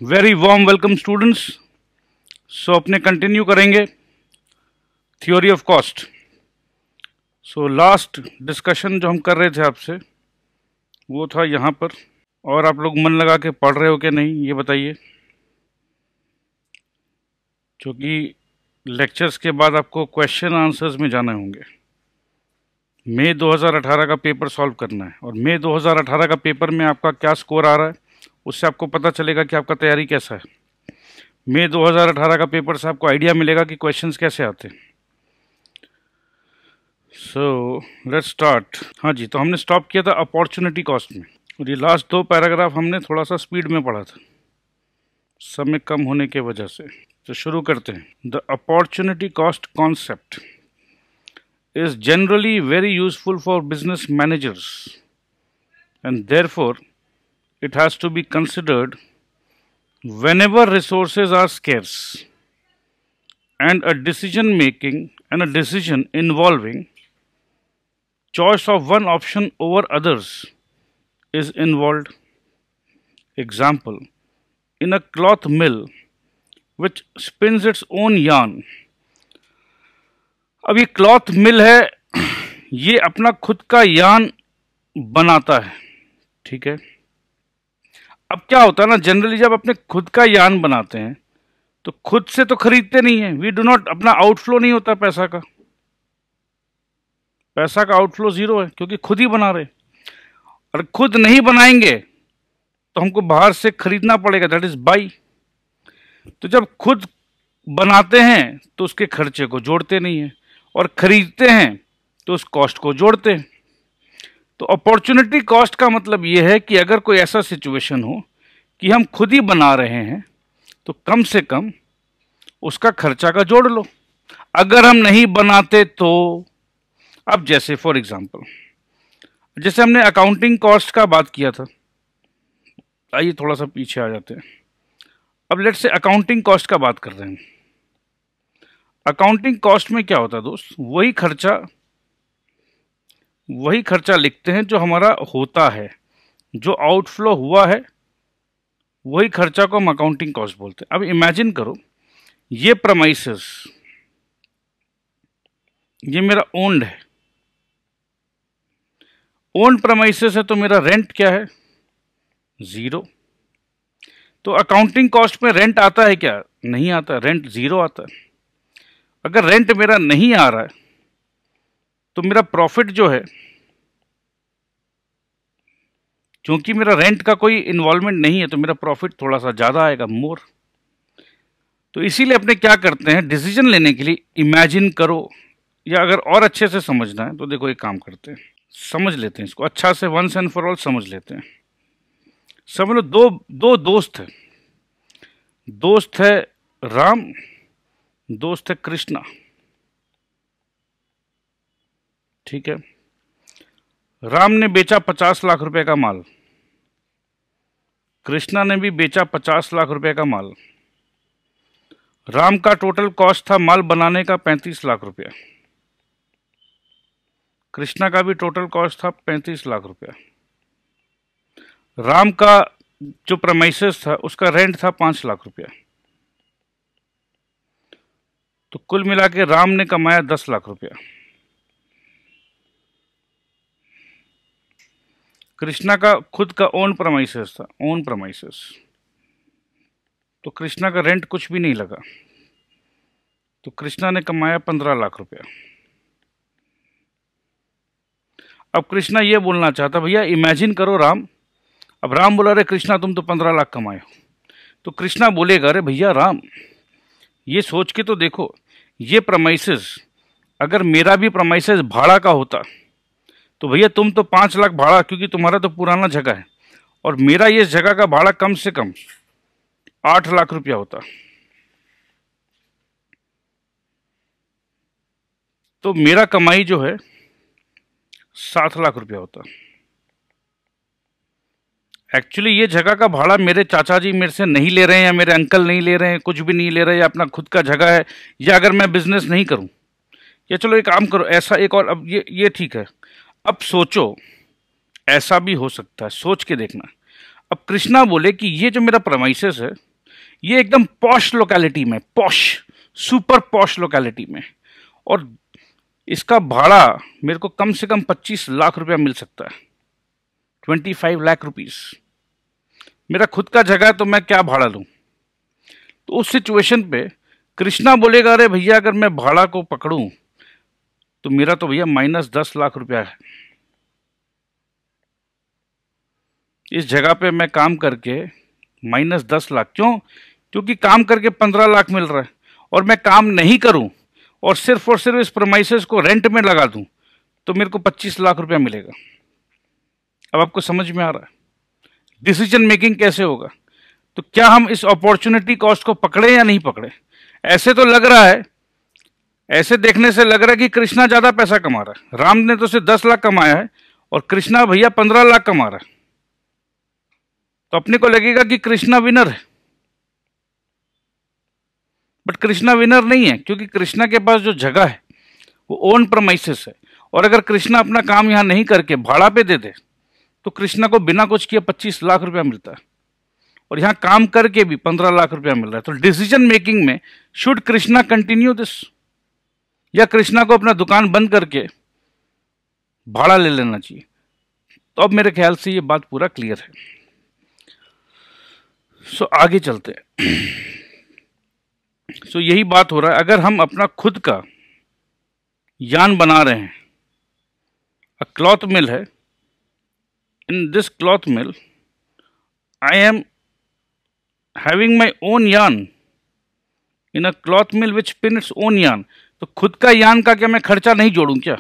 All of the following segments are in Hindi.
Very warm welcome students. So अपने कंटिन्यू करेंगे theory of cost. So last discussion जो हम कर रहे थे आपसे वो था यहाँ पर, और आप लोग मन लगा के पढ़ रहे हो कि नहीं ये बताइए, क्योंकि लेक्चर्स के बाद आपको क्वेश्चन आंसर्स में जाने होंगे। मई 2018 का पेपर सॉल्व करना है और मई 2018 का पेपर में आपका क्या स्कोर आ रहा है उससे आपको पता चलेगा कि आपका तैयारी कैसा है। मई 2018 का पेपर से आपको आइडिया मिलेगा कि क्वेश्चंस कैसे आते हैं। So let's start. हाँ जी, तो हमने स्टॉप किया था अपॉर्चुनिटी कॉस्ट में, और ये लास्ट दो पैराग्राफ हमने थोड़ा सा स्पीड में पढ़ा था समय कम होने के वजह से। तो शुरू करते हैं। The opportunity cost concept is generally very useful for business managers, and therefore it has to be considered whenever resources are scarce and a decision involving choice of one option over others is involved. Example, in a cloth mill which spins its own yarn. अब ये क्लॉथ मिल है, ये अपना खुद का यान बनाता है, ठीक है। अब क्या होता है ना, जनरली जब अपने खुद का यान बनाते हैं तो खुद से तो खरीदते नहीं है, वी डू नॉट, अपना आउटफ्लो नहीं होता पैसा का आउटफ्लो जीरो है क्योंकि खुद ही बना रहे। और खुद नहीं बनाएंगे तो हमको बाहर से खरीदना पड़ेगा, दैट इज बाई। तो जब खुद बनाते हैं तो उसके खर्चे को जोड़ते नहीं है और खरीदते हैं तो उस कॉस्ट को जोड़ते हैं। तो अपॉर्चुनिटी कॉस्ट का मतलब यह है कि अगर कोई ऐसा सिचुएशन हो कि हम खुद ही बना रहे हैं तो कम से कम उसका खर्चा का जोड़ लो। अगर हम नहीं बनाते तो, अब जैसे फॉर एग्जांपल, जैसे हमने अकाउंटिंग कॉस्ट का बात किया था, आइए थोड़ा सा पीछे आ जाते हैं। अब लेट्स से अकाउंटिंग कॉस्ट का बात कर रहे हैं। अकाउंटिंग कॉस्ट में क्या होता है दोस्त, वही खर्चा लिखते हैं जो हमारा होता है, जो आउटफ्लो हुआ है वही खर्चा को हम अकाउंटिंग कॉस्ट बोलते हैं। अब इमेजिन करो, ये प्रमाइसेस, ये मेरा ओन्ड है, ओन्ड प्रमाइसेस है, तो मेरा रेंट क्या है, जीरो। तो अकाउंटिंग कॉस्ट में रेंट आता है क्या, नहीं आता, रेंट जीरो आता है। अगर रेंट मेरा नहीं आ रहा है तो मेरा प्रॉफिट जो है, क्योंकि मेरा रेंट का कोई इन्वॉल्वमेंट नहीं है तो मेरा प्रॉफिट थोड़ा सा ज़्यादा आएगा, मोर। तो इसीलिए अपने क्या करते हैं, डिसीजन लेने के लिए इमेजिन करो, या अगर और अच्छे से समझना है तो देखो एक काम करते हैं, समझ लेते हैं इसको अच्छा से, वंस एंड फॉर ऑल समझ लेते हैं। समझ लो दो दोस्त है, दोस्त है राम, दोस्त है कृष्णा, ठीक है। राम ने बेचा 50 लाख रुपए का माल, कृष्णा ने भी बेचा 50 लाख रुपए का माल। राम का टोटल कॉस्ट था माल बनाने का 35 लाख रुपया, कृष्णा का भी टोटल कॉस्ट था 35 लाख रुपया। राम का जो प्रेमाइसेस था उसका रेंट था 5 लाख रुपया, तो कुल मिला के राम ने कमाया 10 लाख रुपया। कृष्णा का खुद का ओन प्रमाइसेस था, ओन प्रमाइसेस, तो कृष्णा का रेंट कुछ भी नहीं लगा, तो कृष्णा ने कमाया 15 लाख रुपया। अब कृष्णा ये बोलना चाहता, भैया इमेजिन करो राम, अब राम बोला, अरे कृष्णा तुम तो 15 लाख कमाए हो, तो कृष्णा बोलेगा, अरे भैया राम ये सोच के तो देखो, ये प्रमाइसेस अगर मेरा भी प्रमाइसेस भाड़ा का होता तो भैया तुम तो 5 लाख भाड़ा, क्योंकि तुम्हारा तो पुराना जगह है, और मेरा ये जगह का भाड़ा कम से कम 8 लाख रुपया होता, तो मेरा कमाई जो है 7 लाख रुपया होता। एक्चुअली ये जगह का भाड़ा मेरे चाचा जी मेरे से नहीं ले रहे हैं, या मेरे अंकल नहीं ले रहे हैं, कुछ भी नहीं ले रहे हैं, या अपना खुद का जगह है, या अगर मैं बिजनेस नहीं करूं, या चलो एक काम करो ऐसा एक और, अब ये ठीक है। अब सोचो, ऐसा भी हो सकता है, सोच के देखना। अब कृष्णा बोले कि ये जो मेरा प्रमाइसेस है ये एकदम पॉश लोकेलिटी में, पॉश, सुपर पॉश लोकेलिटी में, और इसका भाड़ा मेरे को कम से कम 25 लाख रुपया मिल सकता है, 25 लाख रुपीस। मेरा खुद का जगह है तो मैं क्या भाड़ा लूं? तो उस सिचुएशन पे कृष्णा बोलेगा अरे भैया अगर मैं भाड़ा को पकड़ूं तो मेरा तो भैया -10 लाख रुपया है। इस जगह पे मैं काम करके -10 लाख, क्यों? क्योंकि काम करके 15 लाख मिल रहा है, और मैं काम नहीं करूं और सिर्फ इस प्रोमाइसेस को रेंट में लगा दूं तो मेरे को 25 लाख रुपया मिलेगा। अब आपको समझ में आ रहा है डिसीजन मेकिंग कैसे होगा? तो क्या हम इस अपॉर्चुनिटी कॉस्ट को पकड़े या नहीं पकड़े? ऐसे तो लग रहा है, ऐसे देखने से लग रहा है कि कृष्णा ज्यादा पैसा कमा रहा है। राम ने तो सिर्फ 10 लाख कमाया है और कृष्णा भैया 15 लाख कमा रहा है, तो अपने को लगेगा कि कृष्णा विनर है। बट कृष्णा विनर नहीं है, क्योंकि कृष्णा के पास जो जगह है वो ओन प्रमाइसेस है, और अगर कृष्णा अपना काम यहां नहीं करके भाड़ा पे दे दे तो कृष्णा को बिना कुछ किए 25 लाख रुपया मिलता है, और यहां काम करके भी 15 लाख रुपया मिल रहा है। तो डिसीजन मेकिंग में शुड कृष्णा कंटिन्यू दिस, या कृष्णा को अपना दुकान बंद करके भाड़ा ले लेना चाहिए? तो अब मेरे ख्याल से ये बात पूरा क्लियर है। सो आगे चलते हैं। सो यही बात हो रहा है, अगर हम अपना खुद का यान बना रहे हैं, अ क्लॉथ मिल है, in this cloth mill I am having my own yarn in a cloth mill which spin its own yarn. तो खुद का यान का क्या मैं खर्चा नहीं जोड़ूं क्या?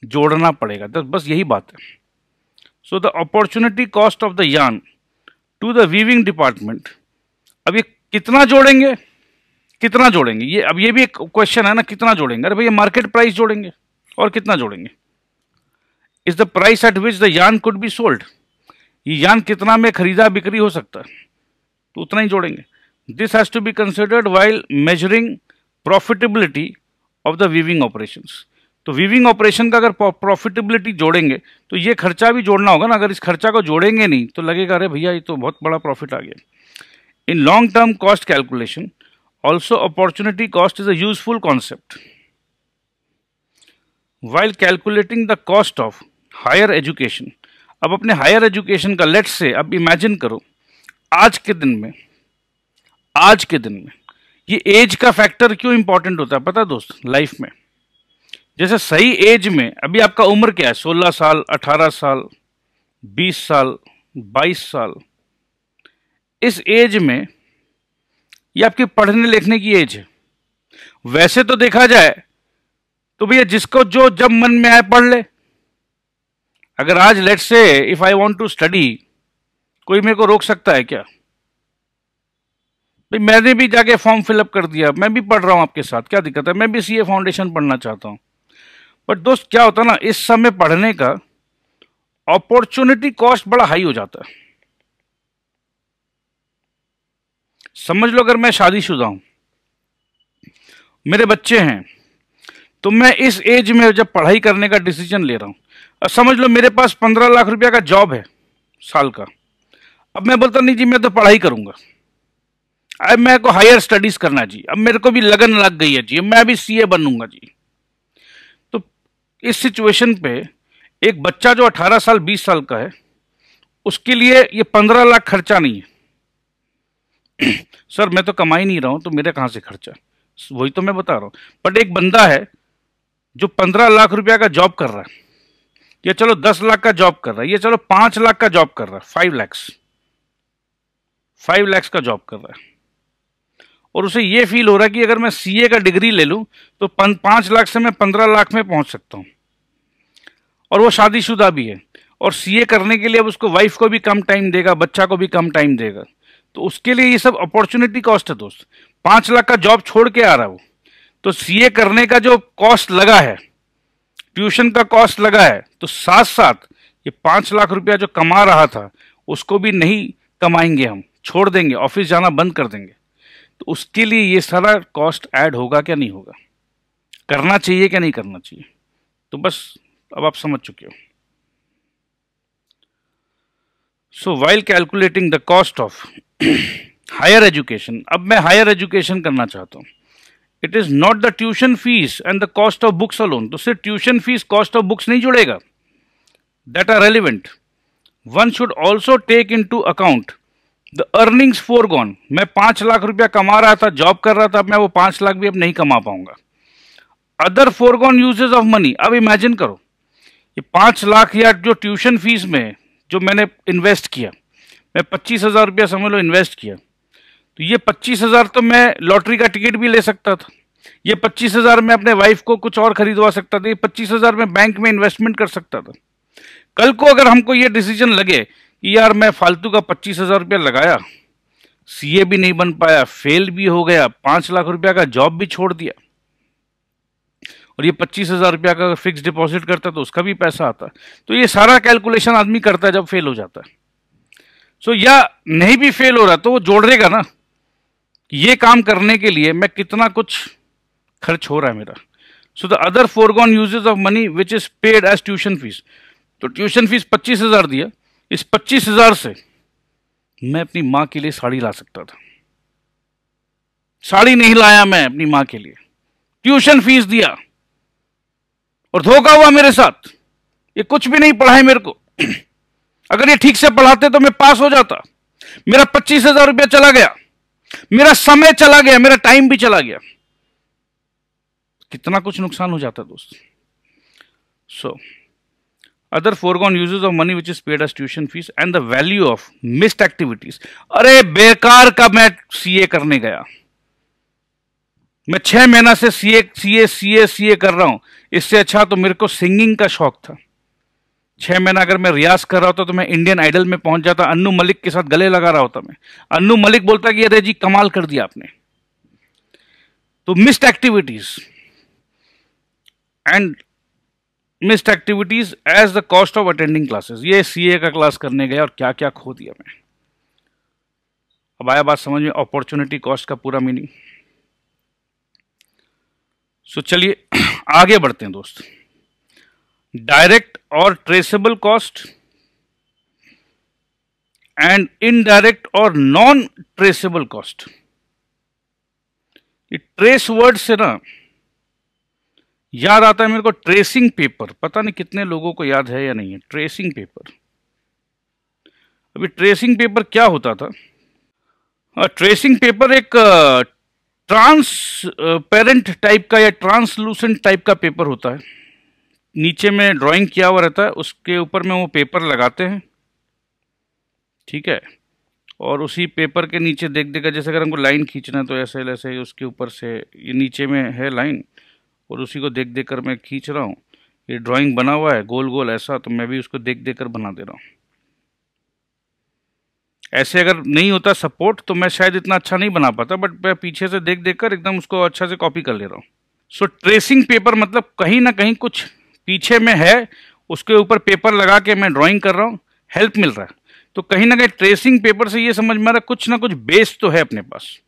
जोड़ना पड़ेगा, बस यही बात है। So the opportunity cost of the यान टू द वीविंग डिपार्टमेंट, अब ये कितना जोड़ेंगे, कितना जोड़ेंगे? ये अब ये भी एक क्वेश्चन है ना, कितना जोड़ेंगे? अरे भैया मार्केट प्राइस जोड़ेंगे, और कितना जोड़ेंगे? Is the price at which the यान कुड बी सोल्ड, ये यान कितना में खरीदा बिक्री हो सकता है, तो उतना ही जोड़ेंगे। This has to be considered while measuring profitability of the weaving operations. तो वीविंग ऑपरेशन का अगर प्रॉफिटेबिलिटी जोड़ेंगे तो ये खर्चा भी जोड़ना होगा ना। अगर इस खर्चा को जोड़ेंगे नहीं तो लगेगा अरे भैया ये तो बहुत बड़ा प्रॉफिट आ गया। In long term cost calculation also opportunity cost is a useful concept while calculating the cost of higher education. अब अपने हायर एजुकेशन का लेट्स से, अब इमेजिन करो आज के दिन में ये एज का फैक्टर क्यों इंपॉर्टेंट होता है पता है दोस्त लाइफ में? जैसे सही एज में, अभी आपका उम्र क्या है? 16 साल, 18 साल, 20 साल, 22 साल। इस एज में ये आपकी पढ़ने लिखने की एज है। वैसे तो देखा जाए तो भैया जिसको जो जब मन में आए पढ़ ले। अगर आज let's say if I want to study, कोई मेरे को रोक सकता है क्या? भाई मैंने भी जाके फॉर्म फिलअप कर दिया, मैं भी पढ़ रहा हूं आपके साथ, क्या दिक्कत है? मैं भी सीए फाउंडेशन पढ़ना चाहता हूं। बट दोस्त क्या होता है ना, इस समय पढ़ने का अपॉर्चुनिटी कॉस्ट बड़ा हाई हो जाता है। समझ लो अगर मैं शादीशुदा हूं, मेरे बच्चे हैं, तो मैं इस एज में जब पढ़ाई करने का डिसीजन ले रहा हूं, अब समझ लो मेरे पास 15 लाख रुपया का जॉब है साल का। अब मैं बोलता नहीं जी मैं तो पढ़ाई करूंगा, अब मेरे को हायर स्टडीज करना जी, अब मेरे को भी लगन लग गई है जी, मैं भी सीए बनूंगा जी। तो इस सिचुएशन पे एक बच्चा जो 18 साल 20 साल का है उसके लिए ये 15 लाख खर्चा नहीं है। सर मैं तो कमा ही नहीं रहा हूं तो मेरे कहां से खर्चा? वही तो मैं बता रहा हूं। बट एक बंदा है जो 15 लाख रुपया का जॉब कर रहा है, या चलो 10 लाख का जॉब कर रहा है, या चलो 5 लाख का जॉब कर रहा है, 5 लाख का जॉब कर रहा है, और उसे ये फील हो रहा है कि अगर मैं सीए का डिग्री ले लूं तो 5 लाख से मैं 15 लाख में पहुंच सकता हूं, और वो शादीशुदा भी है, और सीए करने के लिए अब उसको वाइफ को भी कम टाइम देगा, बच्चा को भी कम टाइम देगा। तो उसके लिए ये सब अपॉर्चुनिटी कॉस्ट है दोस्त। 5 लाख का जॉब छोड़ के आ रहा है वो, तो सीए करने का जो कॉस्ट लगा है, ट्यूशन का कॉस्ट लगा है, तो साथ साथ ये 5 लाख रुपया जो कमा रहा था उसको भी नहीं कमाएंगे, हम छोड़ देंगे, ऑफिस जाना बंद कर देंगे। तो उसके लिए ये सारा कॉस्ट ऐड होगा क्या नहीं होगा, करना चाहिए क्या नहीं करना चाहिए? तो बस अब आप समझ चुके हो। So while calculating the cost of higher education, अब मैं हायर एजुकेशन करना चाहता हूँ, it is not the tuition fees and the cost of books alone, तो सिर्फ tuition fees cost of books नहीं जुड़ेगा, that are relevant, one should also take into account the earnings foregone. मैं 5 लाख रुपया कमा रहा था, जॉब कर रहा था, अब मैं वो 5 लाख भी अब नहीं कमा पाऊंगा। Other foregone uses of money, अब इमेजिन करो ये 5 लाख या जो ट्यूशन फीस में जो मैंने इन्वेस्ट किया, मैं 25,000 रुपया समझ लो इन्वेस्ट किया, तो ये 25,000 तो मैं लॉटरी का टिकट भी ले सकता था, ये 25,000 मैं अपने वाइफ को कुछ और खरीदवा सकता था, ये 25,000 मैं बैंक में इन्वेस्टमेंट कर सकता था। कल को अगर हमको ये डिसीजन लगे कि यार मैं फालतू का 25,000 रुपया लगाया, सीए भी नहीं बन पाया, फेल भी हो गया, 5 लाख रुपया का जॉब भी छोड़ दिया, और ये 25,000 रुपया का अगर फिक्स डिपॉजिट करता तो उसका भी पैसा आता, तो ये सारा कैलकुलेशन आदमी करता है जब फेल हो जाता है। सो या नहीं भी फेल हो रहा तो वो जोड़ेगा ना, ये काम करने के लिए मैं कितना कुछ खर्च हो रहा है मेरा। So the other foregone uses of money which is paid as tuition fees, तो ट्यूशन फीस 25,000 दिया, इस 25,000 से मैं अपनी मां के लिए साड़ी ला सकता था, साड़ी नहीं लाया मैं अपनी मां के लिए, ट्यूशन फीस दिया और धोखा हुआ मेरे साथ, ये कुछ भी नहीं पढ़ाए मेरे को। अगर ये ठीक से पढ़ाते तो मैं पास हो जाता, मेरा 25,000 रुपया चला गया, मेरा समय चला गया, मेरा टाइम भी चला गया, कितना कुछ नुकसान हो जाता दोस्त। So other foregone uses of money which is paid as tuition fees and the value of missed activities. अरे बेकार का मैं सीए करने गया, मैं 6 महीना से सीए कर रहा हूं, इससे अच्छा तो मेरे को सिंगिंग का शौक था। 6 महीना अगर मैं रियाज कर रहा होता तो मैं इंडियन आइडल में पहुंच जाता, अन्नू मलिक के साथ गले लगा रहा होता मैं, अन्नू मलिक बोलता कि अरे जी कमाल कर दिया आपने। तो missed activities and missed activities as the cost of attending classes, ये सीए का क्लास करने गया और क्या क्या खो दिया मैं। अब आया बात समझ में अपॉर्चुनिटी कॉस्ट का पूरा मीनिंग। सो चलिए आगे बढ़ते हैं दोस्त। डायरेक्ट और ट्रेसेबल कॉस्ट एंड इनडायरेक्ट और नॉन ट्रेसेबल कॉस्ट। ये ट्रेस वर्ड से ना याद आता है मेरे को ट्रेसिंग पेपर, पता नहीं कितने लोगों को याद है या नहीं है ट्रेसिंग पेपर। अभी ट्रेसिंग पेपर क्या होता था, ट्रेसिंग पेपर एक ट्रांसपेरेंट टाइप का या ट्रांसलूसेंट टाइप का पेपर होता है, नीचे में ड्राइंग किया हुआ रहता है, उसके ऊपर में वो पेपर लगाते हैं, ठीक है, और उसी पेपर के नीचे देख देकर, जैसे अगर हमको लाइन खींचना है तो ऐसे ऐसे उसके ऊपर से ये नीचे में है लाइन, और उसी को देख देकर मैं खींच रहा हूँ, ये ड्राइंग बना हुआ है गोल गोल ऐसा, तो मैं भी उसको देख देकर बना दे रहा हूँ। ऐसे अगर नहीं होता सपोर्ट तो मैं शायद इतना अच्छा नहीं बना पाता, बट मैं पीछे से देख देकर एकदम उसको अच्छा से कॉपी कर ले रहा हूँ। सो ट्रेसिंग पेपर मतलब कहीं ना कहीं कुछ पीछे में है, उसके ऊपर पेपर लगा के मैं ड्राइंग कर रहा हूँ, हेल्प मिल रहा है। तो कहीं ना कहीं ट्रेसिंग पेपर से ये समझ में आ रहा है कुछ ना कुछ बेस तो है अपने पास,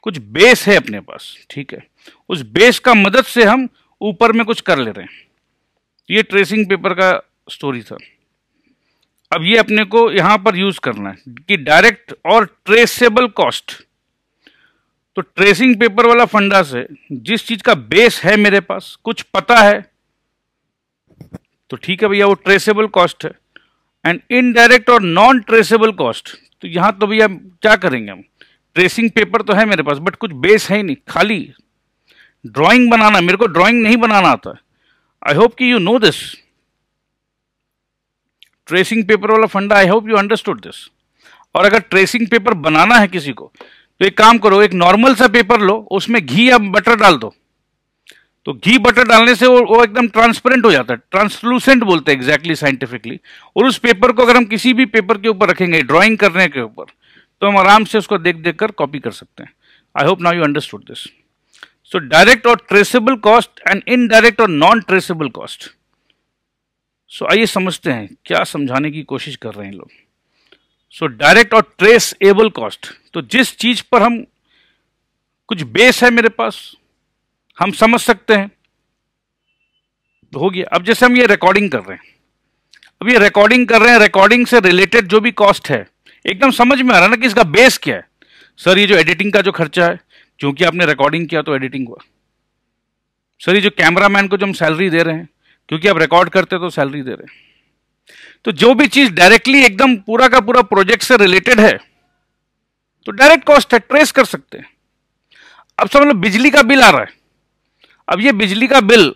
कुछ बेस है अपने पास, ठीक है, उस बेस का मदद से हम ऊपर में कुछ कर ले रहे हैं। ये ट्रेसिंग पेपर का स्टोरी था। अब ये अपने को यहां पर यूज करना है कि डायरेक्ट और ट्रेसेबल कॉस्ट। तो ट्रेसिंग पेपर वाला फंडा से जिस चीज का बेस है मेरे पास, कुछ पता है, तो ठीक है भैया वो ट्रेसेबल कॉस्ट है। एंड इनडायरेक्ट और नॉन ट्रेसेबल कॉस्ट, तो यहां तो भैया क्या करेंगे हम, ट्रेसिंग पेपर तो है मेरे पास बट कुछ बेस है ही नहीं, खाली ड्राइंग बनाना, मेरे को ड्राइंग नहीं बनाना आता। आई होप कि you know this tracing paper वाला फंडा, आई होप यू अंडरस्टूड दिस। और अगर ट्रेसिंग पेपर बनाना है किसी को तो एक काम करो, एक नॉर्मल सा पेपर लो, उसमें घी या बटर डाल दो, तो घी बटर डालने से वो एकदम ट्रांसपेरेंट हो जाता है, ट्रांसलूसेंट बोलते हैं एग्जैक्टली साइंटिफिकली। और उस पेपर को अगर हम किसी भी पेपर के ऊपर रखेंगे ड्राइंग करने के ऊपर, तो हम आराम से उसको देख देख कर कॉपी कर सकते हैं। आई hope now you understood this. So direct और ट्रेसेबल कॉस्ट एंड इनडायरेक्ट और नॉन ट्रेसेबल कॉस्ट। सो आइए समझते हैं क्या समझाने की कोशिश कर रहे हैं लोग। सो डायरेक्ट और ट्रेसेबल कॉस्ट, तो जिस चीज पर हम कुछ बेस है मेरे पास, हम समझ सकते हैं, तो हो गया। अब जैसे हम ये रिकॉर्डिंग कर रहे हैं, अब ये रिकॉर्डिंग कर रहे हैं, रिकॉर्डिंग से रिलेटेड जो भी कॉस्ट है, एकदम समझ में आ रहा है ना कि इसका बेस क्या है। सर ये जो एडिटिंग का जो खर्चा है, क्योंकि आपने रिकॉर्डिंग किया तो एडिटिंग हुआ। सर ये जो कैमरामैन को जो हम सैलरी दे रहे हैं, क्योंकि आप रिकॉर्ड करते तो सैलरी दे रहे हैं। तो जो भी चीज डायरेक्टली एकदम पूरा का पूरा प्रोजेक्ट से रिलेटेड है तो डायरेक्ट कॉस्ट है, ट्रेस कर सकते हैं। अब समझ लो बिजली का बिल आ रहा है, अब ये बिजली का बिल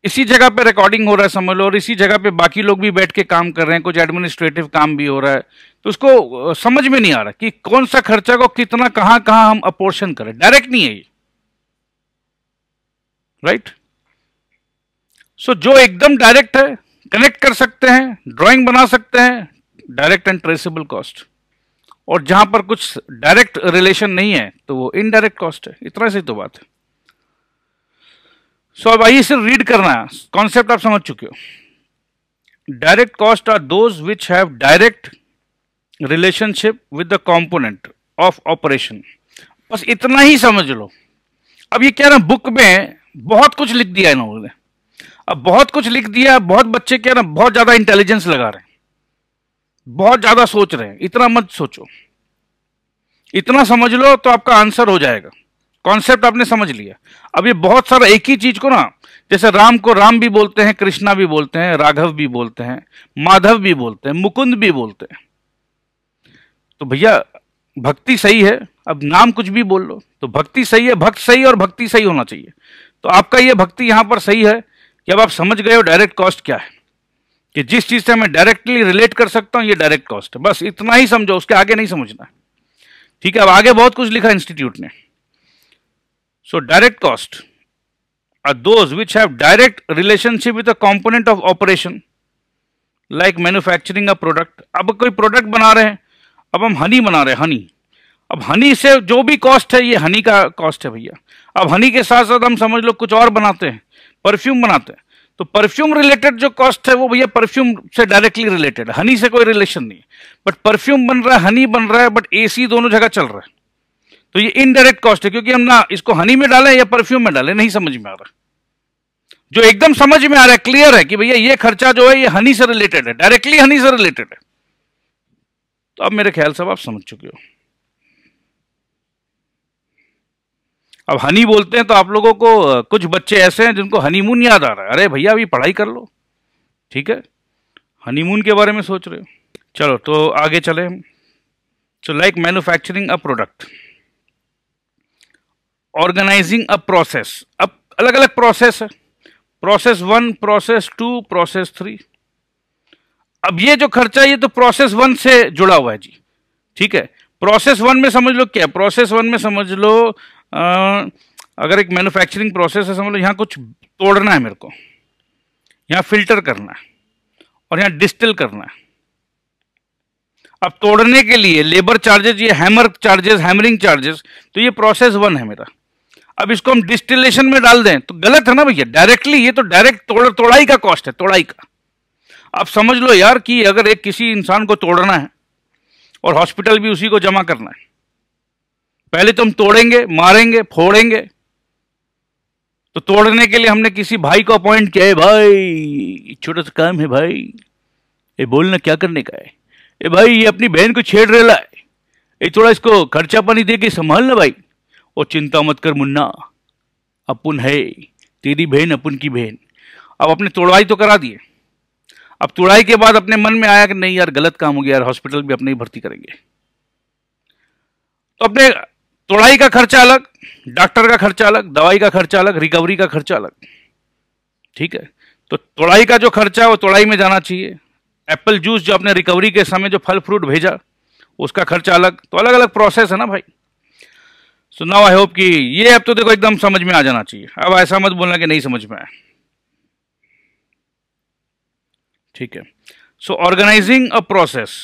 इसी जगह पे रिकॉर्डिंग हो रहा है समझ लो, और इसी जगह पे बाकी लोग भी बैठ के काम कर रहे हैं, कुछ एडमिनिस्ट्रेटिव काम भी हो रहा है, तो उसको समझ में नहीं आ रहा कि कौन सा खर्चा को कितना कहां कहां हम अपोर्शन करें। डायरेक्ट नहीं है ये, राइट। सो जो एकदम डायरेक्ट है, कनेक्ट कर सकते हैं, ड्राइंग बना सकते हैं, डायरेक्ट एंड ट्रेसेबल कॉस्ट। और जहां पर कुछ डायरेक्ट रिलेशन नहीं है तो वो इनडायरेक्ट कॉस्ट है। इतना सी तो बात है। सो अब आइए सिर्फ रीड करना है, कॉन्सेप्ट आप समझ चुके हो। Direct cost are those which have direct relationship with the component of operation. बस इतना ही समझ लो। अब ये क्या ना, बुक में बहुत कुछ लिख दिया इन्होंने। अब बहुत कुछ लिख दिया, बहुत बच्चे क्या ना बहुत ज्यादा इंटेलिजेंस लगा रहे हैं, बहुत ज्यादा सोच रहे हैं। इतना मत सोचो, इतना समझ लो तो आपका आंसर हो जाएगा। कॉन्सेप्ट आपने समझ लिया। अब ये बहुत सारा एक ही चीज को ना, जैसे राम को राम भी बोलते हैं, कृष्णा भी बोलते हैं, राघव भी बोलते हैं, माधव भी बोलते हैं, मुकुंद भी बोलते हैं। तो भैया भक्ति सही है, अब नाम कुछ भी बोल लो तो भक्ति सही है, भक्त सही और भक्ति सही होना चाहिए। तो आपका ये भक्ति यहां पर सही है कि अब आप समझ गए हो डायरेक्ट कॉस्ट क्या है, कि जिस चीज से मैं डायरेक्टली रिलेट कर सकता हूं ये डायरेक्ट कॉस्ट है। बस इतना ही समझो, उसके आगे नहीं समझना। ठीक है, अब आगे बहुत कुछ लिखा इंस्टीट्यूट ने। So direct cost are those which have direct relationship with the component of operation like manufacturing a product. अब कोई प्रोडक्ट बना रहे हैं, अब हम हनी बना रहे हैं, हनी। अब हनी से जो भी कॉस्ट है ये हनी का कॉस्ट है भैया। अब हनी के साथ साथ हम समझ लो कुछ और बनाते हैं, परफ्यूम बनाते हैं, तो परफ्यूम रिलेटेड जो कॉस्ट है वो भैया परफ्यूम से डायरेक्टली रिलेटेड है, हनी से कोई रिलेशन नहीं है। बट परफ्यूम बन रहा है, हनी बन रहा है, बट एसी दोनों जगह चल रहा है, तो ये इनडायरेक्ट कॉस्ट है। क्योंकि हम ना इसको हनी में डालें या परफ्यूम में डालें नहीं समझ में आ रहा। जो एकदम समझ में आ रहा है, क्लियर है कि भैया ये खर्चा जो है ये हनी से रिलेटेड है, डायरेक्टली हनी से रिलेटेड है, तो अब मेरे ख्याल से आप समझ चुके हो। अब हनी बोलते हैं तो आप लोगों को कुछ बच्चे ऐसे हैं जिनको हनीमून याद आ रहा है। अरे भैया अभी पढ़ाई कर लो, ठीक है, हनीमून के बारे में सोच रहे हो। चलो तो आगे चले हम। So like manufacturing a product, organising a process. अब अलग अलग प्रोसेस है, प्रोसेस 1, प्रोसेस 2, प्रोसेस 3। अब ये जो खर्चा है ये तो प्रोसेस 1 से जुड़ा हुआ है जी। ठीक है, प्रोसेस 1 में समझ लो क्या, प्रोसेस 1 में समझ लो अगर एक मैन्युफैक्चरिंग प्रोसेस है, समझ लो यहाँ कुछ तोड़ना है मेरे को, यहाँ फिल्टर करना है और यहाँ डिस्टिल करना है। अब तोड़ने के लिए लेबर चार्जेस, ये हैमर चार्जेस, हैमरिंग चार्जेस, तो ये प्रोसेस 1 है मेरा। अब इसको हम डिस्टिलेशन में डाल दें तो गलत है ना भैया, डायरेक्टली ये तो डायरेक्ट तोड़ाई का कॉस्ट है, तोड़ाई का। अब समझ लो यार कि अगर एक किसी इंसान को तोड़ना है और हॉस्पिटल भी उसी को जमा करना है, पहले तो हम तोड़ेंगे, मारेंगे, फोड़ेंगे। तो तोड़ने के लिए हमने किसी भाई को अपॉइंट किया है, भाई छोटा सा काम है भाई, ये बोलना क्या करने का है, ए भाई ये अपनी बहन को छेड़ रहा है, ये थोड़ा इसको खर्चा पानी दे के संभालना भाई। और चिंता मत कर मुन्ना, अपुन है, तेरी बहन अपुन की बहन। अब अपने तोड़वाई तो करा दिए। अब तोड़ाई के बाद अपने मन में आया कि नहीं यार गलत काम हो गया यार, हॉस्पिटल भी अपने ही भर्ती करेंगे। तो अपने तोड़ाई का खर्चा अलग, डॉक्टर का खर्चा अलग, दवाई का खर्चा अलग, रिकवरी का खर्चा अलग। ठीक है, तो तोड़ाई का जो खर्चा है वो तोड़ाई में जाना चाहिए। एप्पल जूस जो आपने रिकवरी के समय जो फल फ्रूट भेजा उसका खर्चा अलग। तो अलग अलग प्रोसेस है ना भाई। सो नाउ आई होप कि ये अब तो देखो एकदम समझ में आ जाना चाहिए। अब ऐसा मत बोलना कि नहीं समझ में आया। ठीक है, सो ऑर्गेनाइजिंग अ प्रोसेस,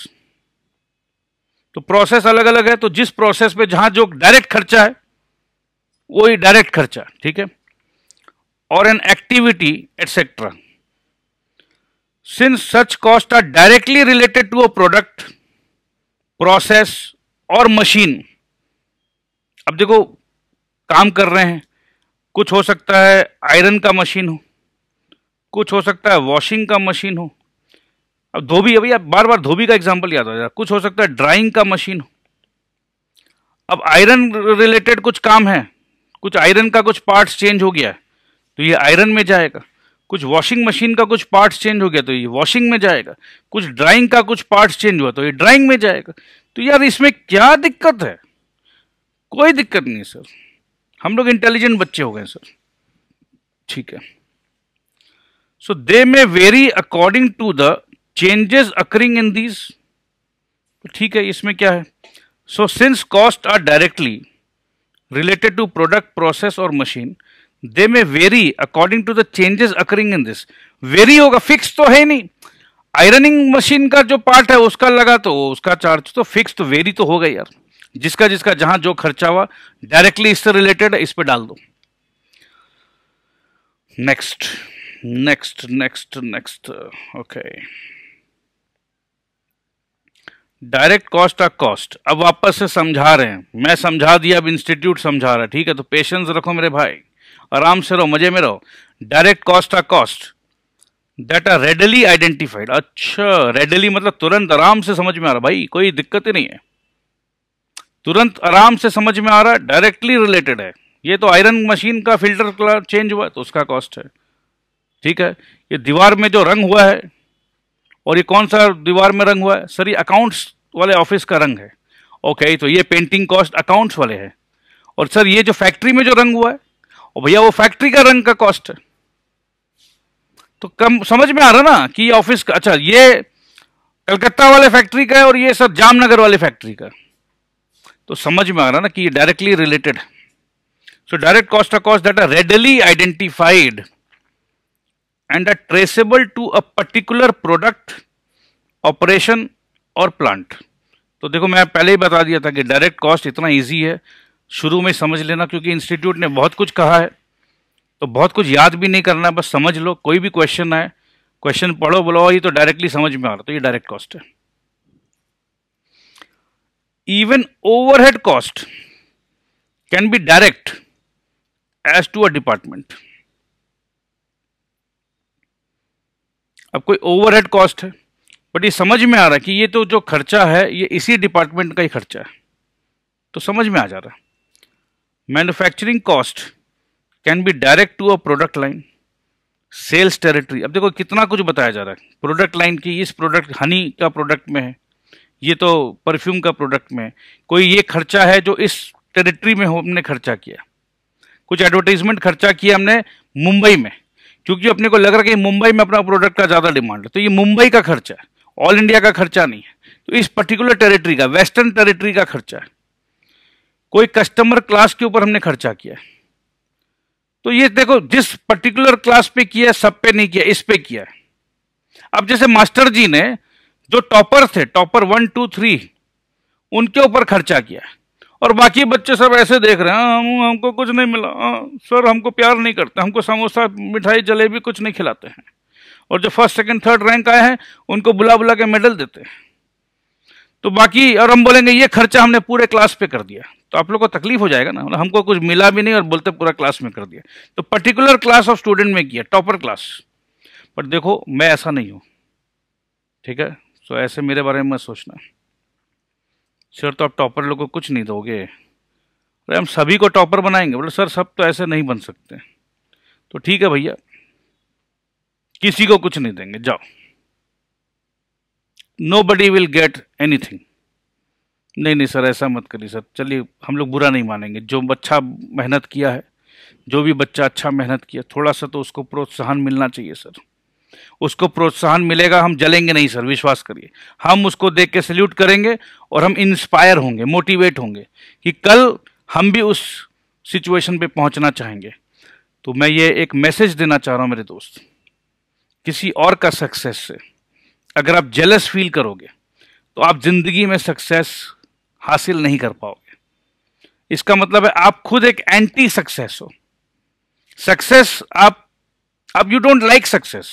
तो प्रोसेस अलग अलग है, तो जिस प्रोसेस पे जहां जो डायरेक्ट खर्चा है वही डायरेक्ट खर्चा। ठीक है, और an activity etcetera, since such cost are directly related to a product, process और मशीन। अब देखो काम कर रहे हैं, कुछ हो सकता है आयरन का मशीन हो, कुछ हो सकता है वॉशिंग का मशीन हो, अब धोबी, अभी आप बार बार धोबी का एग्जांपल याद आ जाए, कुछ हो सकता है ड्राइंग का मशीन हो, अब आयरन रिलेटेड कुछ काम है, कुछ आयरन का कुछ पार्ट्स चेंज हो गया है तो ये आयरन में जाएगा, कुछ वॉशिंग मशीन का कुछ पार्ट्स चेंज हो गया तो ये वॉशिंग में जाएगा, कुछ ड्राइंग का कुछ पार्ट्स चेंज हुआ तो ये ड्राइंग में जाएगा। तो यार इसमें क्या दिक्कत है? कोई दिक्कत नहीं सर, हम लोग इंटेलिजेंट बच्चे हो गए सर। ठीक है, so they may vary according to the changes occurring in these. ठीक है, इसमें क्या है? So since cost are directly related to product, process or machine, they may vary according to the changes occurring in this। Very होगा, फिक्स तो है नहीं। आयरनिंग मशीन का जो पार्ट है उसका लगा तो उसका चार्ज तो फिक्स, तो वेरी तो होगा यार। जिसका जिसका जहां जो खर्चा हुआ डायरेक्टली इससे रिलेटेड है, इस पे डाल दो। Next next next next okay, direct cost आ कॉस्ट। अब वापस से समझा रहे हैं, मैं समझा दिया, अब इंस्टीट्यूट समझा रहा है। ठीक है, तो पेशेंस रखो मेरे भाई, आराम से रहो, मजे में रहो। Direct cost uh cost that are readily identified. अच्छा, रेडली मतलब तुरंत आराम से समझ में आ रहा भाई, कोई दिक्कत ही नहीं है, तुरंत आराम से समझ में आ रहा है, डायरेक्टली रिलेटेड है। ये तो आयरन मशीन का फिल्टर चेंज हुआ तो उसका कॉस्ट है। ठीक है, ये दीवार में जो रंग हुआ है, और ये कौन सा दीवार में रंग हुआ है सर? ये अकाउंट्स वाले ऑफिस का रंग है। ओके, तो ये पेंटिंग कॉस्ट अकाउंट्स वाले है। और सर ये जो फैक्ट्री में जो रंग हुआ है, और भैया वो फैक्ट्री का रंग का कॉस्ट है। तो कम समझ में आ रहा ना कि ऑफिस का, अच्छा ये कलकत्ता वाले फैक्ट्री का है और ये सर जामनगर वाले फैक्ट्री का, तो समझ में आ रहा ना कि ये directly related. So direct cost of cost that are readily identified and are traceable to a particular product, operation और प्लांट। तो देखो मैं पहले ही बता दिया था कि डायरेक्ट कॉस्ट इतना इजी है, शुरू में समझ लेना, क्योंकि इंस्टीट्यूट ने बहुत कुछ कहा है तो बहुत कुछ याद भी नहीं करना, बस समझ लो। कोई भी क्वेश्चन आए, क्वेश्चन पढ़ो, बोलो ये तो डायरेक्टली समझ में आ रहा, तो ये डायरेक्ट कॉस्ट है। Even overhead cost can be direct as to a department. अब कोई ओवरहेड कॉस्ट है, बट ये समझ में आ रहा है कि ये तो जो खर्चा है ये इसी डिपार्टमेंट का ही खर्चा है, तो समझ में आ जा रहा है। Manufacturing cost can be direct to a product line, sales territory. अब देखो कितना कुछ बताया जा रहा है प्रोडक्ट लाइन की, इस प्रोडक्ट हनी का प्रोडक्ट में है, ये तो परफ्यूम का प्रोडक्ट में है, कोई ये खर्चा है जो इस टेरिटरी में हमने खर्चा किया, कुछ एडवर्टाइजमेंट खर्चा किया हमने मुंबई में, क्योंकि अपने को लग रहा है कि मुंबई में अपना प्रोडक्ट का ज़्यादा डिमांड है, तो ये मुंबई का खर्चा है, ऑल इंडिया का खर्चा नहीं है, तो इस पर्टिकुलर टेरिटरी का, वेस्टर्न टेरिटरी का खर्चा है। कोई कस्टमर क्लास के ऊपर हमने खर्चा किया है, तो ये देखो जिस पर्टिकुलर क्लास पे किया है, सब पे नहीं किया, इस पे किया है। अब जैसे मास्टर जी ने जो टॉपर थे, टॉपर 1 2 3, उनके ऊपर खर्चा किया है, और बाकी बच्चे सब ऐसे देख रहे हैं, हमको कुछ नहीं मिला, सर हमको प्यार नहीं करते, हमको समोसा मिठाई जलेबी कुछ नहीं खिलाते हैं, और जो फर्स्ट सेकंड थर्ड रैंक आए हैं उनको बुला बुला के मेडल देते हैं। तो बाकी, और हम बोलेंगे ये खर्चा हमने पूरे क्लास पे कर दिया, तो आप लोग को तकलीफ हो जाएगा ना, मतलब हमको कुछ मिला भी नहीं और बोलते पूरा क्लास में कर दिया। तो पर्टिकुलर क्लास ऑफ स्टूडेंट में किया, टॉपर क्लास। पर देखो मैं ऐसा नहीं हूं, ठीक है, तो ऐसे मेरे बारे में मत सोचना, सर तो आप टॉपर लोग को कुछ नहीं दोगे, अरे हम सभी को टॉपर बनाएंगे। बोले सर सब तो ऐसे नहीं बन सकते। तो ठीक है भैया, किसी को कुछ नहीं देंगे, जाओ, नोबडी विल गेट एनीथिंग। नहीं नहीं सर ऐसा मत करिए सर, चलिए हम लोग बुरा नहीं मानेंगे, जो अच्छा मेहनत किया है, जो भी बच्चा अच्छा मेहनत किया, थोड़ा सा तो उसको प्रोत्साहन मिलना चाहिए सर, उसको प्रोत्साहन मिलेगा, हम जलेंगे नहीं सर, विश्वास करिए, हम उसको देख के सल्यूट करेंगे और हम इंस्पायर होंगे, मोटिवेट होंगे कि कल हम भी उस सिचुएशन पे पहुंचना चाहेंगे। तो मैं ये एक मैसेज देना चाह रहा हूं मेरे दोस्त, किसी और का सक्सेस से अगर आप जेलस फील करोगे तो आप जिंदगी में सक्सेस हासिल नहीं कर पाओगे। इसका मतलब है आप खुद एक एंटी सक्सेस हो। सक्सेस आप यू डोंट लाइक सक्सेस,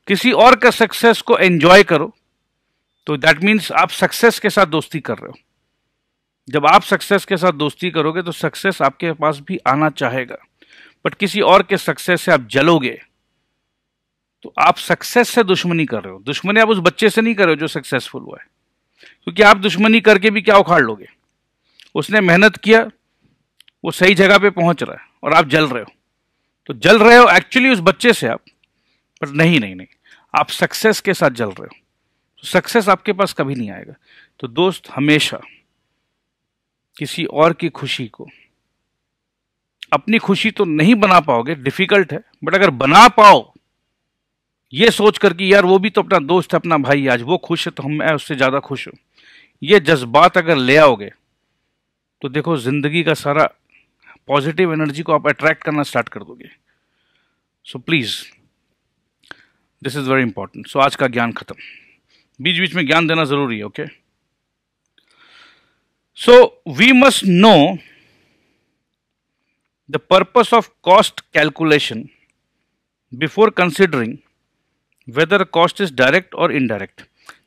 किसी और का सक्सेस को एंजॉय करो, तो दैट मीन्स आप सक्सेस के साथ दोस्ती कर रहे हो। जब आप सक्सेस के साथ दोस्ती करोगे तो सक्सेस आपके पास भी आना चाहेगा, बट किसी और के सक्सेस से आप जलोगे तो आप सक्सेस से दुश्मनी कर रहे हो। दुश्मनी आप उस बच्चे से नहीं कर रहे हो जो सक्सेसफुल हुआ है, क्योंकि आप दुश्मनी करके भी क्या उखाड़ लोगे। उसने मेहनत किया, वो सही जगह पे पहुंच रहा है और आप जल रहे हो। तो जल रहे हो एक्चुअली उस बच्चे से आप, पर नहीं नहीं नहीं, आप सक्सेस के साथ जल रहे हो। तो सक्सेस आपके पास कभी नहीं आएगा। तो दोस्त, हमेशा किसी और की खुशी को अपनी खुशी तो नहीं बना पाओगे, डिफिकल्ट है, बट अगर बना पाओ ये सोच कर कि यार वो भी तो अपना दोस्त है, अपना भाई, आज वो खुश है तो मैं उससे ज्यादा खुश हूं, ये जज्बात अगर ले आओगे तो देखो जिंदगी का सारा पॉजिटिव एनर्जी को आप अट्रैक्ट करना स्टार्ट कर दोगे। So please, this is very important. So आज का ज्ञान खत्म, बीच बीच में ज्ञान देना जरूरी है। Okay, so we must know the purpose of cost calculation before considering whether cost is direct और इनडायरेक्ट।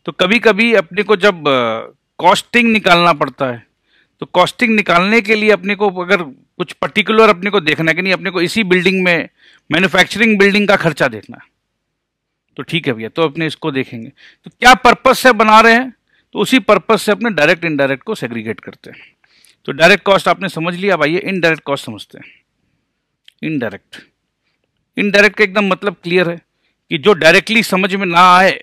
तो कभी कभी अपने को जब कॉस्टिंग निकालना पड़ता है, तो कॉस्टिंग निकालने के लिए अपने को अगर कुछ पर्टिकुलर अपने को देखना है कि नहीं, अपने को इसी बिल्डिंग में मैन्युफैक्चरिंग बिल्डिंग का खर्चा देखना है, तो ठीक है भैया, तो अपने इसको देखेंगे। तो क्या पर्पस से बना रहे हैं, तो उसी पर्पस से अपने डायरेक्ट इनडायरेक्ट को सेग्रीगेट करते हैं। तो डायरेक्ट कॉस्ट आपने समझ लिया। अब आइए इनडायरेक्ट कॉस्ट समझते हैं। इनडायरेक्ट, इनडायरेक्ट का एकदम मतलब क्लियर है कि जो डायरेक्टली समझ में ना आए,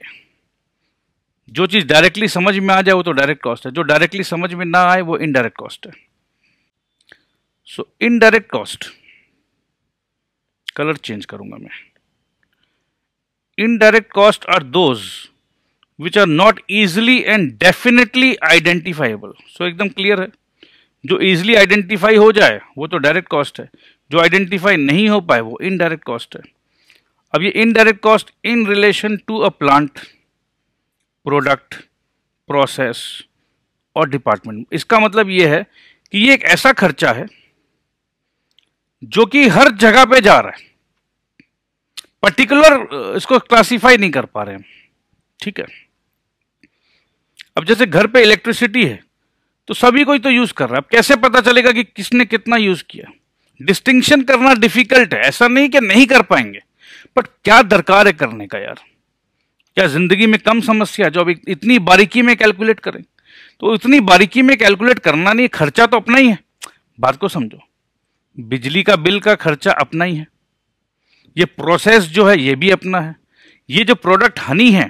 जो चीज डायरेक्टली समझ में आ जाए वो तो डायरेक्ट कॉस्ट है, जो डायरेक्टली समझ में ना आए वो इनडायरेक्ट कॉस्ट है। So indirect cost, colour change करूंगा मैं। Indirect cost are those which are not easily and definitely identifiable. So एकदम क्लियर है, जो इजिली आइडेंटिफाई हो जाए वो तो डायरेक्ट कॉस्ट है, जो आइडेंटिफाई नहीं हो पाए वो इनडायरेक्ट कॉस्ट है। अब ये indirect cost in relation to a plant, product, process और डिपार्टमेंट, इसका मतलब ये है कि ये एक ऐसा खर्चा है जो कि हर जगह पे जा रहा है, पर्टिकुलर इसको क्लासिफाई नहीं कर पा रहे हैं। ठीक है, अब जैसे घर पे इलेक्ट्रिसिटी है तो सभी कोई तो यूज कर रहा है, अब कैसे पता चलेगा कि किसने कितना यूज किया, डिस्टिंक्शन करना डिफिकल्ट है। ऐसा नहीं कि नहीं कर पाएंगे, बट क्या दरकार है करने का यार। क्या जिंदगी में कम समस्या जो अब इतनी बारीकी में कैलकुलेट करें, तो इतनी बारीकी में कैलकुलेट करना नहीं, खर्चा तो अपना ही है। बात को समझो, बिजली का बिल का खर्चा अपना ही है, ये प्रोसेस जो है ये भी अपना है, ये जो प्रोडक्ट हनी है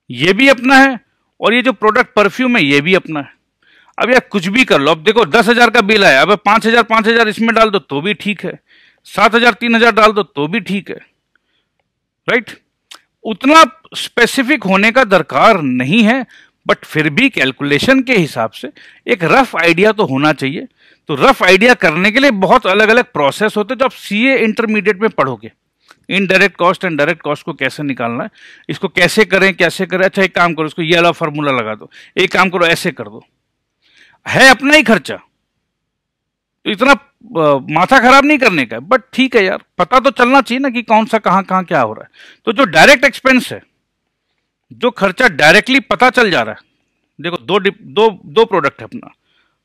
ये भी अपना है, और ये जो प्रोडक्ट परफ्यूम है ये भी अपना है। अब यार कुछ भी कर लो, अब देखो 10,000 का बिल आया, अब 5,000 इसमें डाल दो तो भी ठीक है, 7,000 3,000 डाल दो तो भी ठीक है, राइट। उतना स्पेसिफिक होने का दरकार नहीं है, बट फिर भी कैलकुलेशन के हिसाब से एक रफ आइडिया तो होना चाहिए। तो रफ आइडिया करने के लिए बहुत अलग अलग प्रोसेस होते हैं जो आप सीए इंटरमीडिएट में पढ़ोगे। Indirect cost and direct cost को कैसे निकालना है, इसको कैसे करें कैसे करें। अच्छा एक काम करो, इसको ये वाला फॉर्मूला लगा दो, एक काम करो ऐसे कर दो, है अपना ही खर्चा, तो इतना माथा खराब नहीं करने का, बट ठीक है यार, पता तो चलना चाहिए ना कि कौन सा कहां कहां क्या हो रहा है। तो जो डायरेक्ट एक्सपेंस है, जो खर्चा डायरेक्टली पता चल जा रहा है, देखो दो प्रोडक्ट है अपना,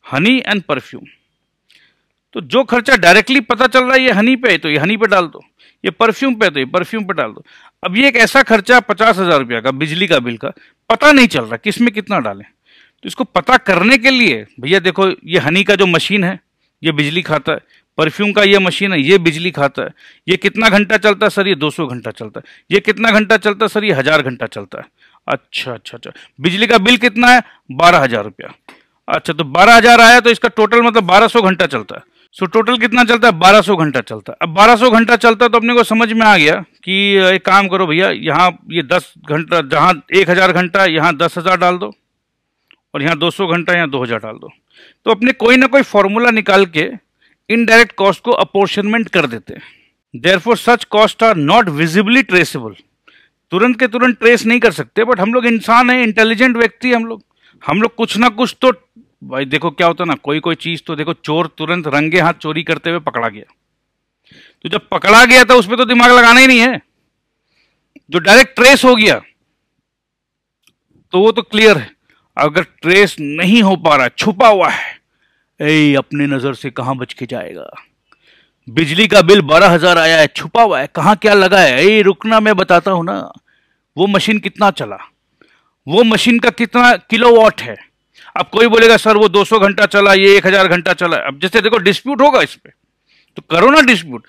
हनी एंड परफ्यूम। तो जो खर्चा डायरेक्टली पता चल रहा है ये हनी पे है तो ये हनी पे डाल दो, ये परफ्यूम पे है तो ये परफ्यूम पे डाल दो। अब ये एक ऐसा खर्चा 50,000 रुपया का बिजली का बिल का पता नहीं चल रहा किस में कितना डालें, तो इसको पता करने के लिए भैया देखो ये हनी का जो मशीन है ये बिजली खाता है, परफ्यूम का ये मशीन है ये बिजली खाता है, ये कितना घंटा चलता है सर, ये 200 घंटा चलता है, ये कितना घंटा चलता है सर, ये 1000 घंटा चलता है। अच्छा अच्छा अच्छा, बिजली का बिल कितना है, 12,000 रुपया। अच्छा तो 12,000 आया तो इसका टोटल मतलब 1200 घंटा चलता है। सो टोटल कितना चलता है, 1200 घंटा चलता है। अब 1200 घंटा चलता है तो अपने को समझ में आ गया कि एक काम करो भैया, यहाँ ये 10 घंटा, जहाँ 1000 घंटा यहाँ 10,000 डाल दो, और यहाँ 200 घंटा यहाँ 2000 डाल दो। तो अपने कोई ना कोई फॉर्मूला निकाल के इनडायरेक्ट कॉस्ट को अपोर्शनमेंट कर देते हैं। Therefore such cost are not visibly traceable, तुरंत के तुरंत ट्रेस नहीं कर सकते, बट हम लोग इंसान हैं, इंटेलिजेंट व्यक्ति हम लोग कुछ ना कुछ तो, भाई देखो क्या होता है ना, कोई कोई चीज तो देखो, चोर तुरंत रंगे हाथ चोरी करते हुए पकड़ा गया, तो जब पकड़ा गया था उस पर तो दिमाग लगाना ही नहीं है। जो डायरेक्ट ट्रेस हो गया तो वो तो क्लियर है। अगर ट्रेस नहीं हो पा रहा, छुपा हुआ है, अपने नजर से कहां बच के जाएगा, बिजली का बिल 12,000 आया है, छुपा हुआ है, कहाँ क्या लगा है, ए रुकना मैं बताता हूं ना। वो मशीन कितना चला, वो मशीन का कितना किलोवाट है। अब कोई बोलेगा सर वो 200 घंटा चला, ये 1,000 घंटा चला। अब जैसे देखो डिस्प्यूट होगा इस पे, तो करो ना डिस्प्यूट।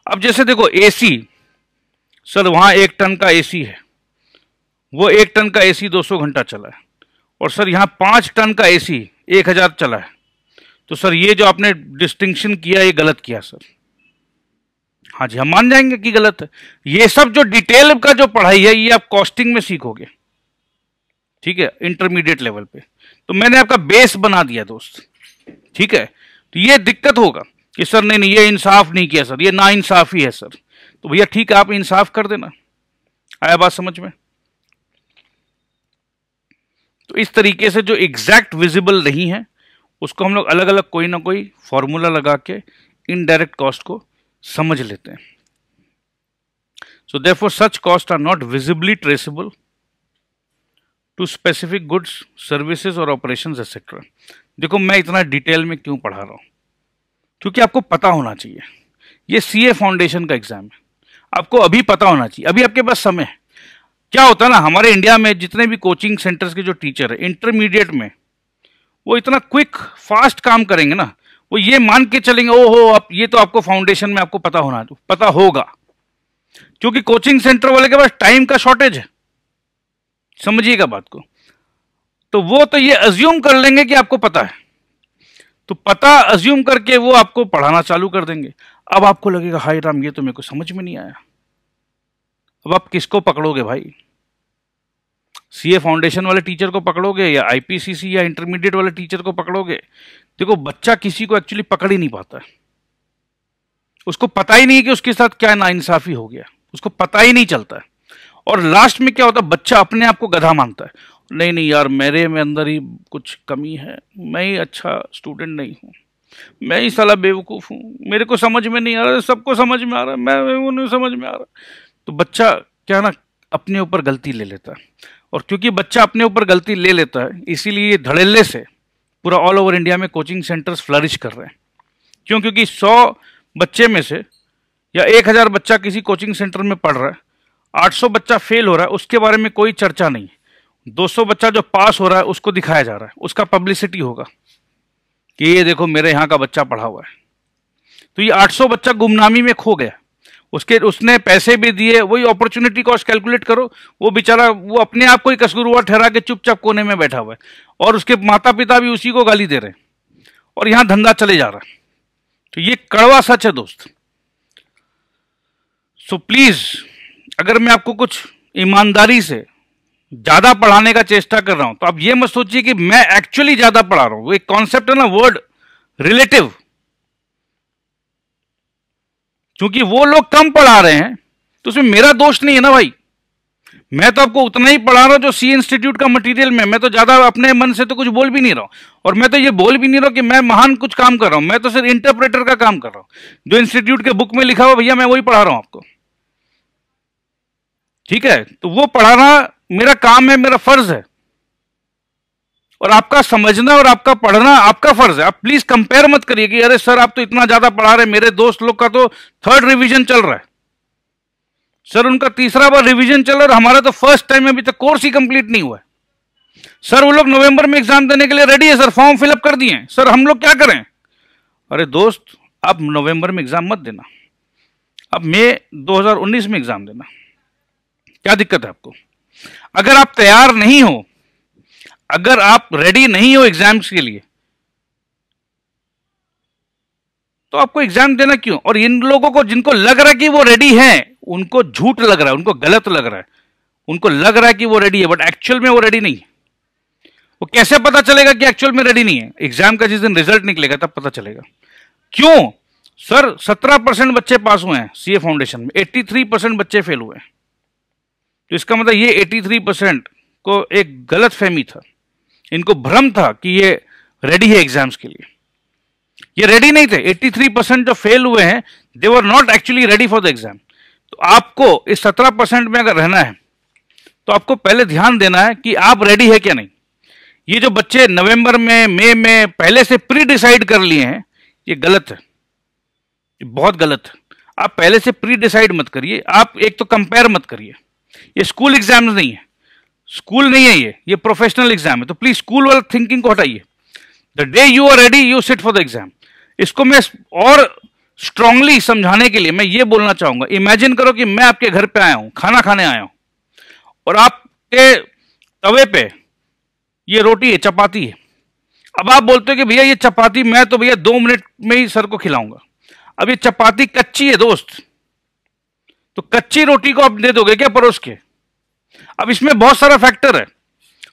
अब जैसे देखो एसी, सर वहां 1 टन का एसी है, वो 1 टन का एसी 200 घंटा चला है, और सर यहाँ 5 टन का एसी 1,000 चला है। तो सर ये जो आपने डिस्टिंक्शन किया ये गलत किया सर। हाँ जी, हम मान जाएंगे कि गलत है। ये सब जो डिटेल का जो पढ़ाई है ये आप कॉस्टिंग में सीखोगे, ठीक है, इंटरमीडिएट लेवल पे। तो मैंने आपका बेस बना दिया दोस्त, ठीक है। तो ये दिक्कत होगा कि सर नहीं नहीं ये इंसाफ नहीं किया सर, ये ना इंसाफी है सर। तो भैया ठीक है, आप इंसाफ कर देना। आया बात समझ में? तो इस तरीके से जो एग्जैक्ट विजिबल नहीं है उसको हम लोग अलग अलग कोई ना कोई फॉर्मूला लगा के इनडायरेक्ट कॉस्ट को समझ लेते हैं। So therefore such cost are not visibly traceable to specific goods, services और ऑपरेशंस एक्सेट्रा। देखो मैं इतना डिटेल में क्यों पढ़ा रहा हूं, क्योंकि आपको पता होना चाहिए। ये सीए फाउंडेशन का एग्जाम है, आपको अभी पता होना चाहिए, अभी आपके पास समय है। क्या होता है ना, हमारे इंडिया में जितने भी कोचिंग सेंटर्स के जो टीचर है इंटरमीडिएट में, वो इतना क्विक फास्ट काम करेंगे ना, वो ये मान के चलेंगे ओहो आप ये तो आपको फाउंडेशन में आपको पता होगा, क्योंकि कोचिंग सेंटर वाले के पास टाइम का शॉर्टेज है। समझिएगा बात को। तो वो तो ये अज्यूम कर लेंगे कि आपको पता है, तो पता अज्यूम करके वो आपको पढ़ाना चालू कर देंगे। अब आपको लगेगा हाय राम ये तो मेरे को समझ में नहीं आया। अब आप किसको पकड़ोगे भाई? सीए फाउंडेशन वाले टीचर को पकड़ोगे या आईपीसीसी या इंटरमीडिएट वाले टीचर को पकड़ोगे? देखो बच्चा किसी को एक्चुअली पकड़ ही नहीं पाता है, उसको पता ही नहीं कि उसके साथ क्या नाइंसाफी हो गया, उसको पता ही नहीं चलता है। और लास्ट में क्या होता है, बच्चा अपने आप को गधा मानता है, नहीं नहीं यार मेरे में अंदर ही कुछ कमी है, मैं ही अच्छा स्टूडेंट नहीं हूँ, मैं ही साला बेवकूफ़ हूँ, मेरे को समझ में नहीं आ रहा, सबको समझ में आ रहा है, मैं वो नहीं समझ में आ रहा। तो बच्चा क्या ना अपने ऊपर गलती ले लेता है, और क्योंकि बच्चा अपने ऊपर गलती ले लेता है इसीलिए धड़ल्ले से पूरा ऑल ओवर इंडिया में कोचिंग सेंटर्स फ्लरिश कर रहे हैं। क्यों? क्योंकि 100 बच्चे में से या 1,000 बच्चा किसी कोचिंग सेंटर में पढ़ रहा है, 800 बच्चा फेल हो रहा है, उसके बारे में कोई चर्चा नहीं। 200 बच्चा जो पास हो रहा है उसको दिखाया जा रहा है, उसका पब्लिसिटी होगा कि ये देखो मेरे यहाँ का बच्चा पढ़ा हुआ है। तो ये 800 बच्चा गुमनामी में खो गया, उसने पैसे भी दिए, वही अपॉर्चुनिटी कॉस्ट कैलकुलेट करो, वो बेचारा वो अपने आप को ही कसूरवार ठहरा के चुपचाप कोने में बैठा हुआ है, और उसके माता पिता भी उसी को गाली दे रहे हैं, और यहां धंधा चले जा रहा है। तो ये कड़वा सच है दोस्त। सो प्लीज, अगर मैं आपको कुछ ईमानदारी से ज्यादा पढ़ाने का चेष्टा कर रहा हूं तो आप ये मत सोचिए कि मैं एक्चुअली ज्यादा पढ़ा रहा हूं। वो एक कॉन्सेप्ट है ना, वर्ड रिलेटिव, क्योंकि वो लोग कम पढ़ा रहे हैं तो उसमें मेरा दोष नहीं है ना भाई। मैं तो आपको उतना ही पढ़ा रहा हूं जो सी इंस्टीट्यूट का मटेरियल में, मैं तो ज्यादा अपने मन से तो कुछ बोल भी नहीं रहा हूं, और मैं तो ये बोल भी नहीं रहा हूं कि मैं महान कुछ काम कर रहा हूं, मैं तो सिर्फ इंटरप्रेटर का काम कर रहा हूं। जो इंस्टीट्यूट के बुक में लिखा हुआ भैया मैं वही पढ़ा रहा हूं आपको, ठीक है। तो वो पढ़ाना मेरा काम है, मेरा फर्ज है, और आपका समझना और आपका पढ़ना आपका फर्ज है। आप प्लीज कंपेयर मत करिए कि अरे सर आप तो इतना ज्यादा पढ़ा रहे हैं, मेरे दोस्त लोग का तो 3rd रिवीजन चल रहा है, सर उनका 3रा बार रिवीजन चल रहा है, हमारा तो फर्स्ट टाइम अभी तक कोर्स ही कंप्लीट नहीं हुआ है। सर वो लोग नवंबर में एग्जाम देने के लिए रेडी है सर, फॉर्म फिलअप कर दिए, सर हम लोग क्या करें? अरे दोस्त आप नवंबर में एग्जाम मत देना, अब मई 2019 में एग्जाम देना। क्या दिक्कत है आपको? अगर आप तैयार नहीं हो, अगर आप रेडी नहीं हो एग्जाम्स के लिए, तो आपको एग्जाम देना क्यों? और इन लोगों को जिनको लग रहा है कि वो रेडी हैं, उनको झूठ लग रहा है, उनको गलत लग रहा है, उनको लग रहा है कि वो रेडी है, बट एक्चुअल में वो रेडी नहीं है। वो कैसे पता चलेगा कि एक्चुअल में रेडी नहीं है? एग्जाम का जिस दिन रिजल्ट निकलेगा तब पता चलेगा। क्यों? सर 17% बच्चे पास हुए हैं सीए फाउंडेशन में, 83% बच्चे फेल हुए हैं। तो इसका मतलब ये 83% को एक गलत फहमी था, इनको भ्रम था कि ये रेडी है एग्जाम्स के लिए। ये रेडी नहीं थे। 83% जो फेल हुए हैं they were not actually ready for the exam. तो आपको इस 17% में अगर रहना है तो आपको पहले ध्यान देना है कि आप रेडी है क्या नहीं। ये जो बच्चे नवंबर में मई में पहले से प्री डिसाइड कर लिए हैं, ये गलत है। ये बहुत गलत है। आप पहले से प्री डिसाइड मत करिए, आप एक तो कंपेयर मत करिए। ये स्कूल एग्जाम्स नहीं है, स्कूल नहीं है ये प्रोफेशनल एग्जाम है। तो प्लीज स्कूल वाला थिंकिंग को हटाइए। The day you are ready you sit for the exam. इसको मैं और स्ट्रांगली समझाने के लिए मैं ये बोलना चाहूंगा, इमेजिन करो कि मैं आपके घर पे आया हूं, खाना खाने आया हूं, और आपके तवे पे ये रोटी है, चपाती है। अब आप बोलते हो कि भैया ये चपाती मैं तो भैया 2 मिनट में ही सर को खिलाऊंगा। अब ये चपाती कच्ची है दोस्त, तो कच्ची रोटी को आप दे दोगे क्या परोस के? अब इसमें बहुत सारा फैक्टर है।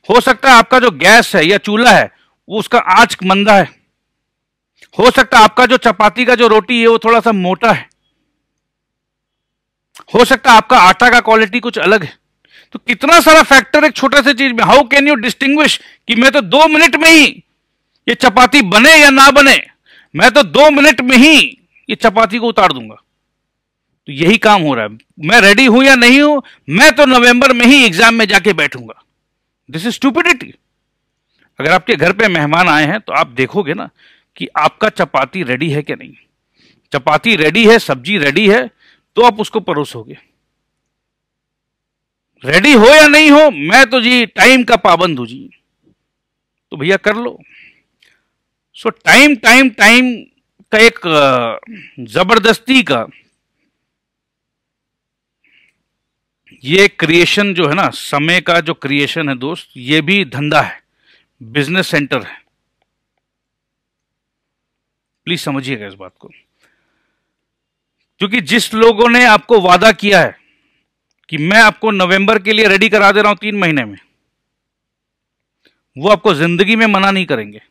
हो सकता है आपका जो गैस है या चूल्हा है वो उसका आंच मंदा है। हो सकता है आपका जो चपाती का जो रोटी है वो थोड़ा सा मोटा है। हो सकता है आपका आटा का क्वालिटी कुछ अलग है। तो कितना सारा फैक्टर एक छोटे से चीज में। हाउ कैन यू डिस्टिंग्विश कि मैं तो 2 मिनट में ही ये चपाती बने या ना बने, मैं तो 2 मिनट में ही ये चपाती को उतार दूंगा। तो यही काम हो रहा है। मैं रेडी हूं या नहीं हूं, मैं तो नवंबर में ही एग्जाम में जाके बैठूंगा। This is stupidity. अगर आपके घर पे मेहमान आए हैं तो आप देखोगे ना कि आपका चपाती रेडी है कि नहीं। चपाती रेडी है, सब्जी रेडी है, तो आप उसको परोसोगे। रेडी हो या नहीं हो, मैं तो जी टाइम का पाबंद हूं जी, तो भैया कर लो। सो टाइम टाइम टाइम का एक जबरदस्ती का ये क्रिएशन जो है ना, समय का जो क्रिएशन है दोस्त, ये भी धंधा है, बिजनेस सेंटर है। प्लीज समझिएगा इस बात को। क्योंकि जिस लोगों ने आपको वादा किया है कि मैं आपको नवंबर के लिए रेडी करा दे रहा हूं 3 महीने में, वो आपको जिंदगी में मना नहीं करेंगे।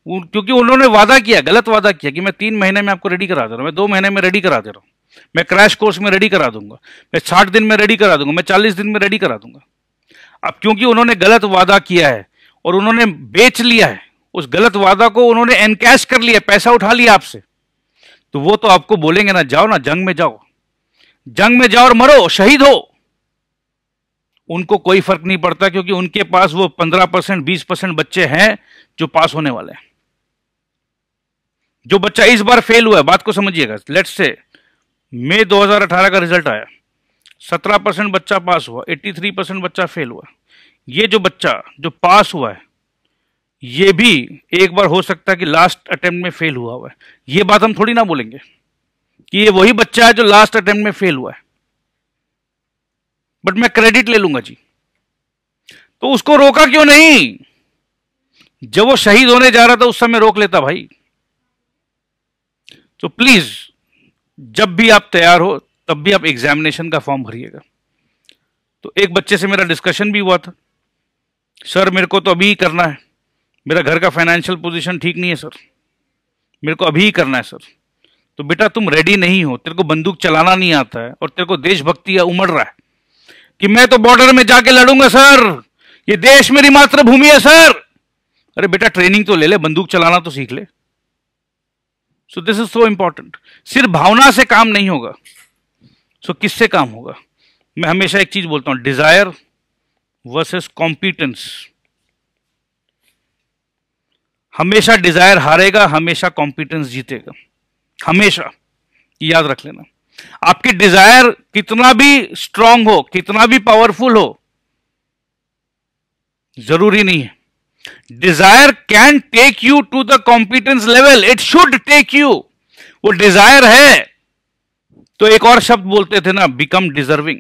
क्योंकि उन्होंने वादा किया, गलत वादा किया कि मैं 3 महीने में आपको रेडी करा दे रहा हूं, मैं 2 महीने में रेडी करा दे रहा हूं, मैं क्रैश कोर्स में रेडी करा दूंगा, मैं 60 दिन में रेडी करा दूंगा, मैं 40 दिन में रेडी करा दूंगा। अब क्योंकि उन्होंने गलत वादा किया है और उन्होंने बेच लिया है, उस गलत वादा को उन्होंने एनकैश कर लिया, पैसा उठा लिया आपसे, तो वो तो आपको बोलेंगे ना, जाओ ना जंग में जाओ, जंग में जाओ और मरो, शहीद हो। उनको कोई फर्क नहीं पड़ता, क्योंकि उनके पास वो 15% 20% बच्चे हैं जो पास होने वाले हैं। जो बच्चा इस बार फेल हुआ है, बात को समझिएगा, लेट्स से मई 2018 का रिजल्ट आया, 17% बच्चा पास हुआ, 83% बच्चा फेल हुआ। ये जो बच्चा जो पास हुआ है, ये भी एक बार हो सकता है कि लास्ट अटेम्प्ट में फेल हुआ है। ये बात हम थोड़ी ना बोलेंगे कि ये वही बच्चा है जो लास्ट अटेम्प्ट में फेल हुआ है, बट मैं क्रेडिट ले लूंगा जी। तो उसको रोका क्यों नहीं? जब वो शहीद होने जा रहा था उस समय रोक लेता भाई। तो प्लीज जब भी आप तैयार हो तब भी आप एग्जामिनेशन का फॉर्म भरिएगा। तो एक बच्चे से मेरा डिस्कशन भी हुआ था, सर मेरे को तो अभी ही करना है, मेरा घर का फाइनेंशियल पोजीशन ठीक नहीं है सर, मेरे को अभी ही करना है सर। तो बेटा तुम रेडी नहीं हो, तेरे को बंदूक चलाना नहीं आता है और तेरे को देशभक्ति उमड़ रहा है कि मैं तो बॉर्डर में जाके लड़ूंगा सर, ये देश मेरी मातृभूमि है सर। अरे बेटा ट्रेनिंग तो ले ले, बंदूक चलाना तो सीख ले। So this is so important. सिर्फ भावना से काम नहीं होगा। सो किससे काम होगा? मैं हमेशा एक चीज बोलता हूं, डिजायर वर्सेस कॉम्पिटेंस। हमेशा डिजायर हारेगा, हमेशा कॉम्पिटेंस जीतेगा, हमेशा याद रख लेना। आपकी डिजायर कितना भी स्ट्रांग हो, कितना भी पावरफुल हो, जरूरी नहीं है। Desire can take you to the competence level, it should take you. वो डिजायर है तो एक और शब्द बोलते थे ना, बिकम डिजर्विंग।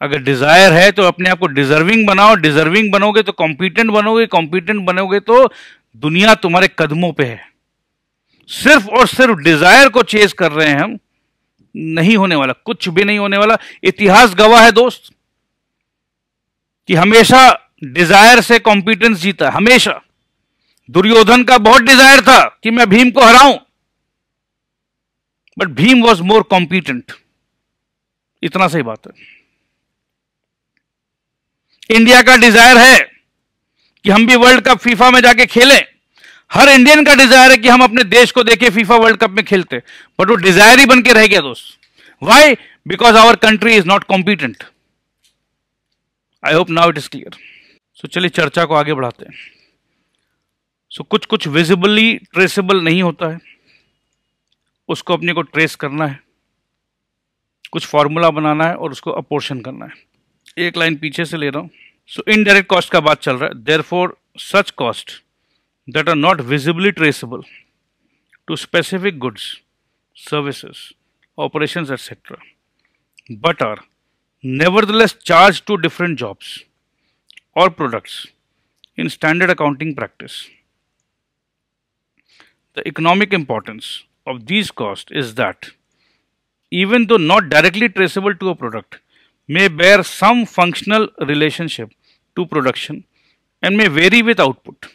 अगर डिजायर है तो अपने आप को डिजर्विंग बनाओ, डिजर्विंग बनोगे तो कॉम्पिटेंट बनोगे, कॉम्पिटेंट बनोगे तो दुनिया तुम्हारे कदमों पे है। सिर्फ और सिर्फ डिजायर को चेज कर रहे हैं हम, नहीं होने वाला, कुछ भी नहीं होने वाला। इतिहास गवाह है दोस्त कि हमेशा डिजायर से कॉम्पिटेंस जीता, हमेशा। दुर्योधन का बहुत डिजायर था कि मैं भीम को हराऊं, but Bhim was more competent. इतना सही बात है। इंडिया का डिजायर है कि हम भी वर्ल्ड कप फीफा में जाके खेलें। हर इंडियन का डिजायर है कि हम अपने देश को देखे फीफा वर्ल्ड कप में खेलते, बट वो डिजायर ही बन के रह गया दोस्त। Why? Because our country is not competent. I hope now it is clear. So चलिए चर्चा को आगे बढ़ाते हैं। सो कुछ कुछ विजिबली ट्रेसेबल नहीं होता है, उसको अपने को ट्रेस करना है, कुछ फॉर्मूला बनाना है और उसको अपोर्शन करना है। एक लाइन पीछे से ले रहा हूँ। सो इनडायरेक्ट कॉस्ट का बात चल रहा है। Therefore such cost that are not visibly traceable to specific goods, services, operations, etc., but are nevertheless charged to different jobs or products in standard accounting practice. The economic importance of these costs is that, even though not directly traceable to a product, may bear some functional relationship to production and may vary with output.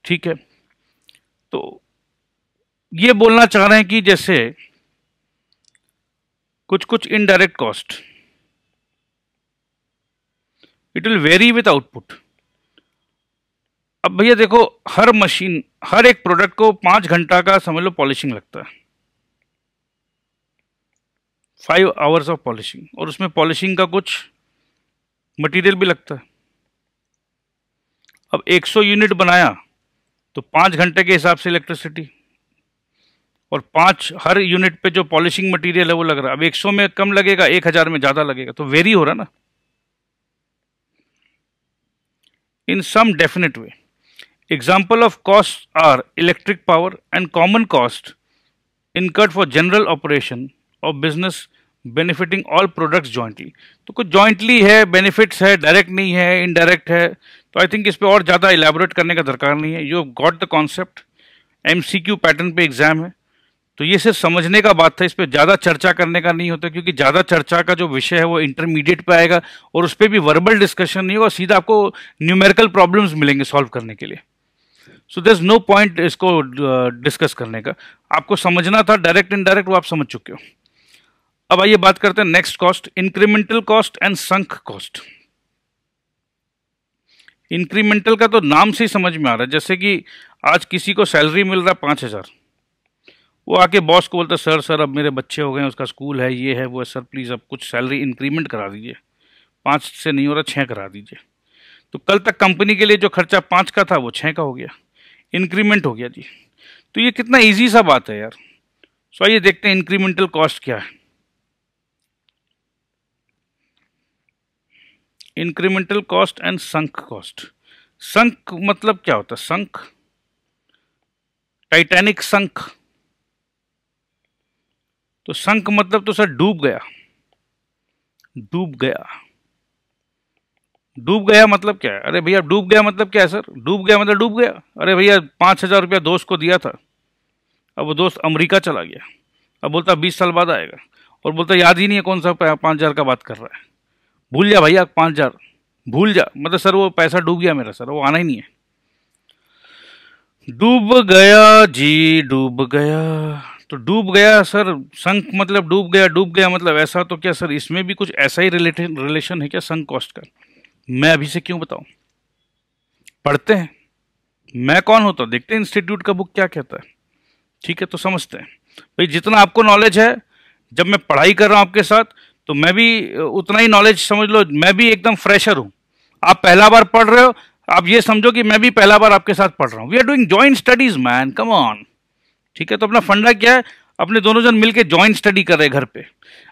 ठीक है, तो ये बोलना चाह रहे हैं कि जैसे कुछ कुछ indirect cost, it will very with output. अब भैया देखो, हर मशीन, हर एक प्रोडक्ट को 5 घंटा का समझ लो पॉलिशिंग लगता है, 5 आवर्स ऑफ पॉलिशिंग, और उसमें पॉलिशिंग का कुछ मटेरियल भी लगता है। अब 100 यूनिट बनाया तो 5 घंटे के हिसाब से इलेक्ट्रिसिटी, और 5 हर यूनिट पे जो पॉलिशिंग मटेरियल है वो लग रहा है। अब 100 में कम लगेगा, 1000 में ज़्यादा लगेगा, तो वेरी हो रहा ना। In some definite way, example of cost are electric power and common cost incurred for general operation of business benefiting all products jointly. तो कुछ जॉइंटली है, बेनिफिट्स है, डायरेक्ट नहीं है, इनडायरेक्ट है। तो आई थिंक इस पर और ज़्यादा इलेबोरेट करने का दरकार नहीं है। You have got the concept, MCQ pattern पे एग्जाम है, तो ये सिर्फ समझने का बात था, इस पर ज़्यादा चर्चा करने का नहीं होता, क्योंकि ज़्यादा चर्चा का जो विषय है वो इंटरमीडिएट पे आएगा और उस पर भी वर्बल डिस्कशन नहीं होगा, सीधा आपको न्यूमेरिकल प्रॉब्लम्स मिलेंगे सॉल्व करने के लिए। So there is no point इसको डिस्कस करने का। आपको समझना था डायरेक्ट इनडायरेक्ट, वो आप समझ चुके हो। अब आइए बात करते हैं next cost, incremental cost and sunk cost. Incremental का तो नाम से ही समझ में आ रहा है, जैसे कि आज किसी को सैलरी मिल रहा है 5000, वो आके बॉस को बोलता है, सर अब मेरे बच्चे हो गए, उसका स्कूल है, ये है वो है, सर प्लीज़ अब कुछ सैलरी इंक्रीमेंट करा दीजिए, 5 से नहीं हो रहा 6 करा दीजिए। तो कल तक कंपनी के लिए जो खर्चा 5 का था वो 6 का हो गया, इंक्रीमेंट हो गया जी। तो ये कितना ईजी सा बात है यार। सो आइए देखते हैं इंक्रीमेंटल कॉस्ट क्या है। Incremental cost and sunk cost. Sunk मतलब क्या होता है? संक, टाइटैनिक संक, तो संक मतलब तो सर डूब गया। डूब गया, डूब गया मतलब क्या है? अरे भैया डूब गया मतलब क्या है सर? डूब गया मतलब डूब गया। अरे भैया 5000 रुपया दोस्त को दिया था, अब वो दोस्त अमेरिका चला गया, अब बोलता 20 साल बाद आएगा, और बोलता याद ही नहीं है कौन सा 5000 का बात कर रहा है। भूल जा भैया 5000, भूल जा, मतलब सर वो पैसा डूब गया मेरा, सर वो आना ही नहीं है। डूब गया जी, डूब गया, तो डूब गया सर। संक मतलब डूब गया, डूब गया मतलब ऐसा। तो क्या सर इसमें भी कुछ ऐसा ही रिलेशन है क्या संक कॉस्ट का? मैं अभी से क्यों बताऊं, पढ़ते हैं। मैं कौन होता हूं, देखते हैं इंस्टीट्यूट का बुक क्या कहता है। ठीक है, तो समझते हैं भाई, जितना आपको नॉलेज है, जब मैं पढ़ाई कर रहा हूं आपके साथ, तो मैं भी उतना ही नॉलेज समझ लो। मैं भी एकदम फ्रेशर हूं, आप पहला बार पढ़ रहे हो, आप ये समझो कि मैं भी पहला बार आपके साथ पढ़ रहा हूं। We are doing joint studies man, come on. ठीक है, तो अपना फंडा क्या है, अपने दोनों जन मिलके जॉइंट स्टडी कर रहे हैं घर पे।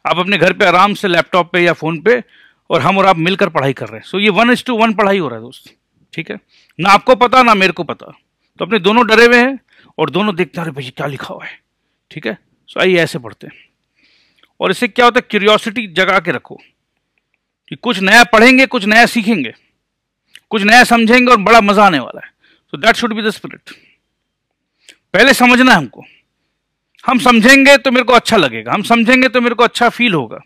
आप अपने घर पे आराम से लैपटॉप पे या फोन पे, और हम और आप मिलकर पढ़ाई कर रहे हैं। सो ये 1:1 पढ़ाई हो रहा है दोस्त। ठीक है, ना आपको पता ना मेरे को पता, तो अपने दोनों डरे हुए हैं और दोनों देखते हैं अरे भाई क्या लिखा हुआ है। ठीक है, सो आइए ऐसे पढ़ते हैं। और इससे क्या होता है, क्यूरियोसिटी जगा के रखो कि कुछ नया पढ़ेंगे, कुछ नया सीखेंगे, कुछ नया समझेंगे और बड़ा मजा आने वाला है। So that should be the spirit. पहले समझना है हमको, हम समझेंगे तो मेरे को अच्छा लगेगा, हम समझेंगे तो मेरे को अच्छा फील होगा।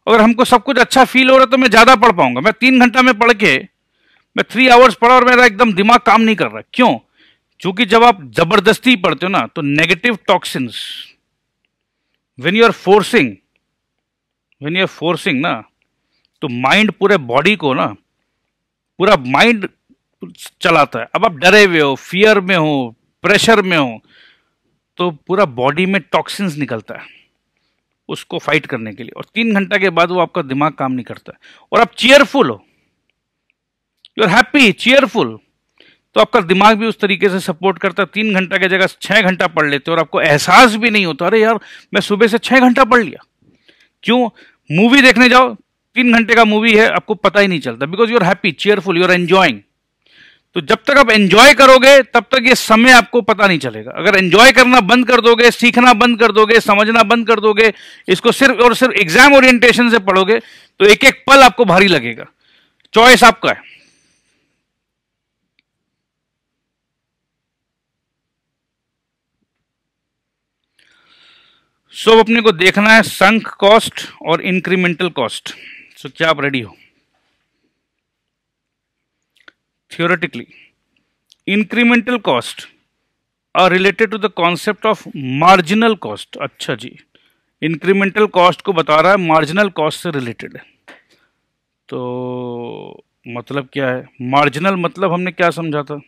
अगर हमको सब कुछ अच्छा फील हो रहा है तो मैं ज्यादा पढ़ पाऊंगा। मैं 3 घंटा में पढ़ के मैं 3 आवर्स पढ़ा और मेरा एकदम दिमाग काम नहीं कर रहा। क्यों? क्योंकि जब आप जबरदस्ती पढ़ते हो ना, तो negative toxins, when you are forcing ना, तो माइंड पूरे बॉडी को ना, पूरा माइंड चलाता है। अब आप डरे हुए हो, फियर में हो, प्रेशर में हो, तो पूरा बॉडी में टॉक्सिन्स निकलता है उसको फाइट करने के लिए, और 3 घंटा के बाद वो आपका दिमाग काम नहीं करता है। और आप चीयरफुल हो, यू आर हैप्पी, चीयरफुल, तो आपका दिमाग भी उस तरीके से सपोर्ट करता है। 3 घंटा की जगह 6 घंटा पढ़ लेते हो और आपको एहसास भी नहीं होता, अरे यार मैं सुबह से 6 घंटा पढ़ लिया। क्यों? मूवी देखने जाओ, 3 घंटे का मूवी है, आपको पता ही नहीं चलता, because you are happy, cheerful, you are enjoying. तो जब तक आप एंजॉय करोगे तब तक ये समय आपको पता नहीं चलेगा। अगर एंजॉय करना बंद कर दोगे, सीखना बंद कर दोगे, समझना बंद कर दोगे, इसको सिर्फ और सिर्फ एग्जाम ओरिएंटेशन से पढ़ोगे, तो एक एक पल आपको भारी लगेगा। चॉइस आपका है। सो अपने को देखना है संक कॉस्ट और इंक्रीमेंटल कॉस्ट। सो क्या आप रेडी हो? Theoretically, incremental cost are related to the concept of marginal cost। अच्छा जी, incremental cost को बता रहा है marginal cost से related है। तो मतलब क्या है? marginal मतलब हमने क्या समझा था?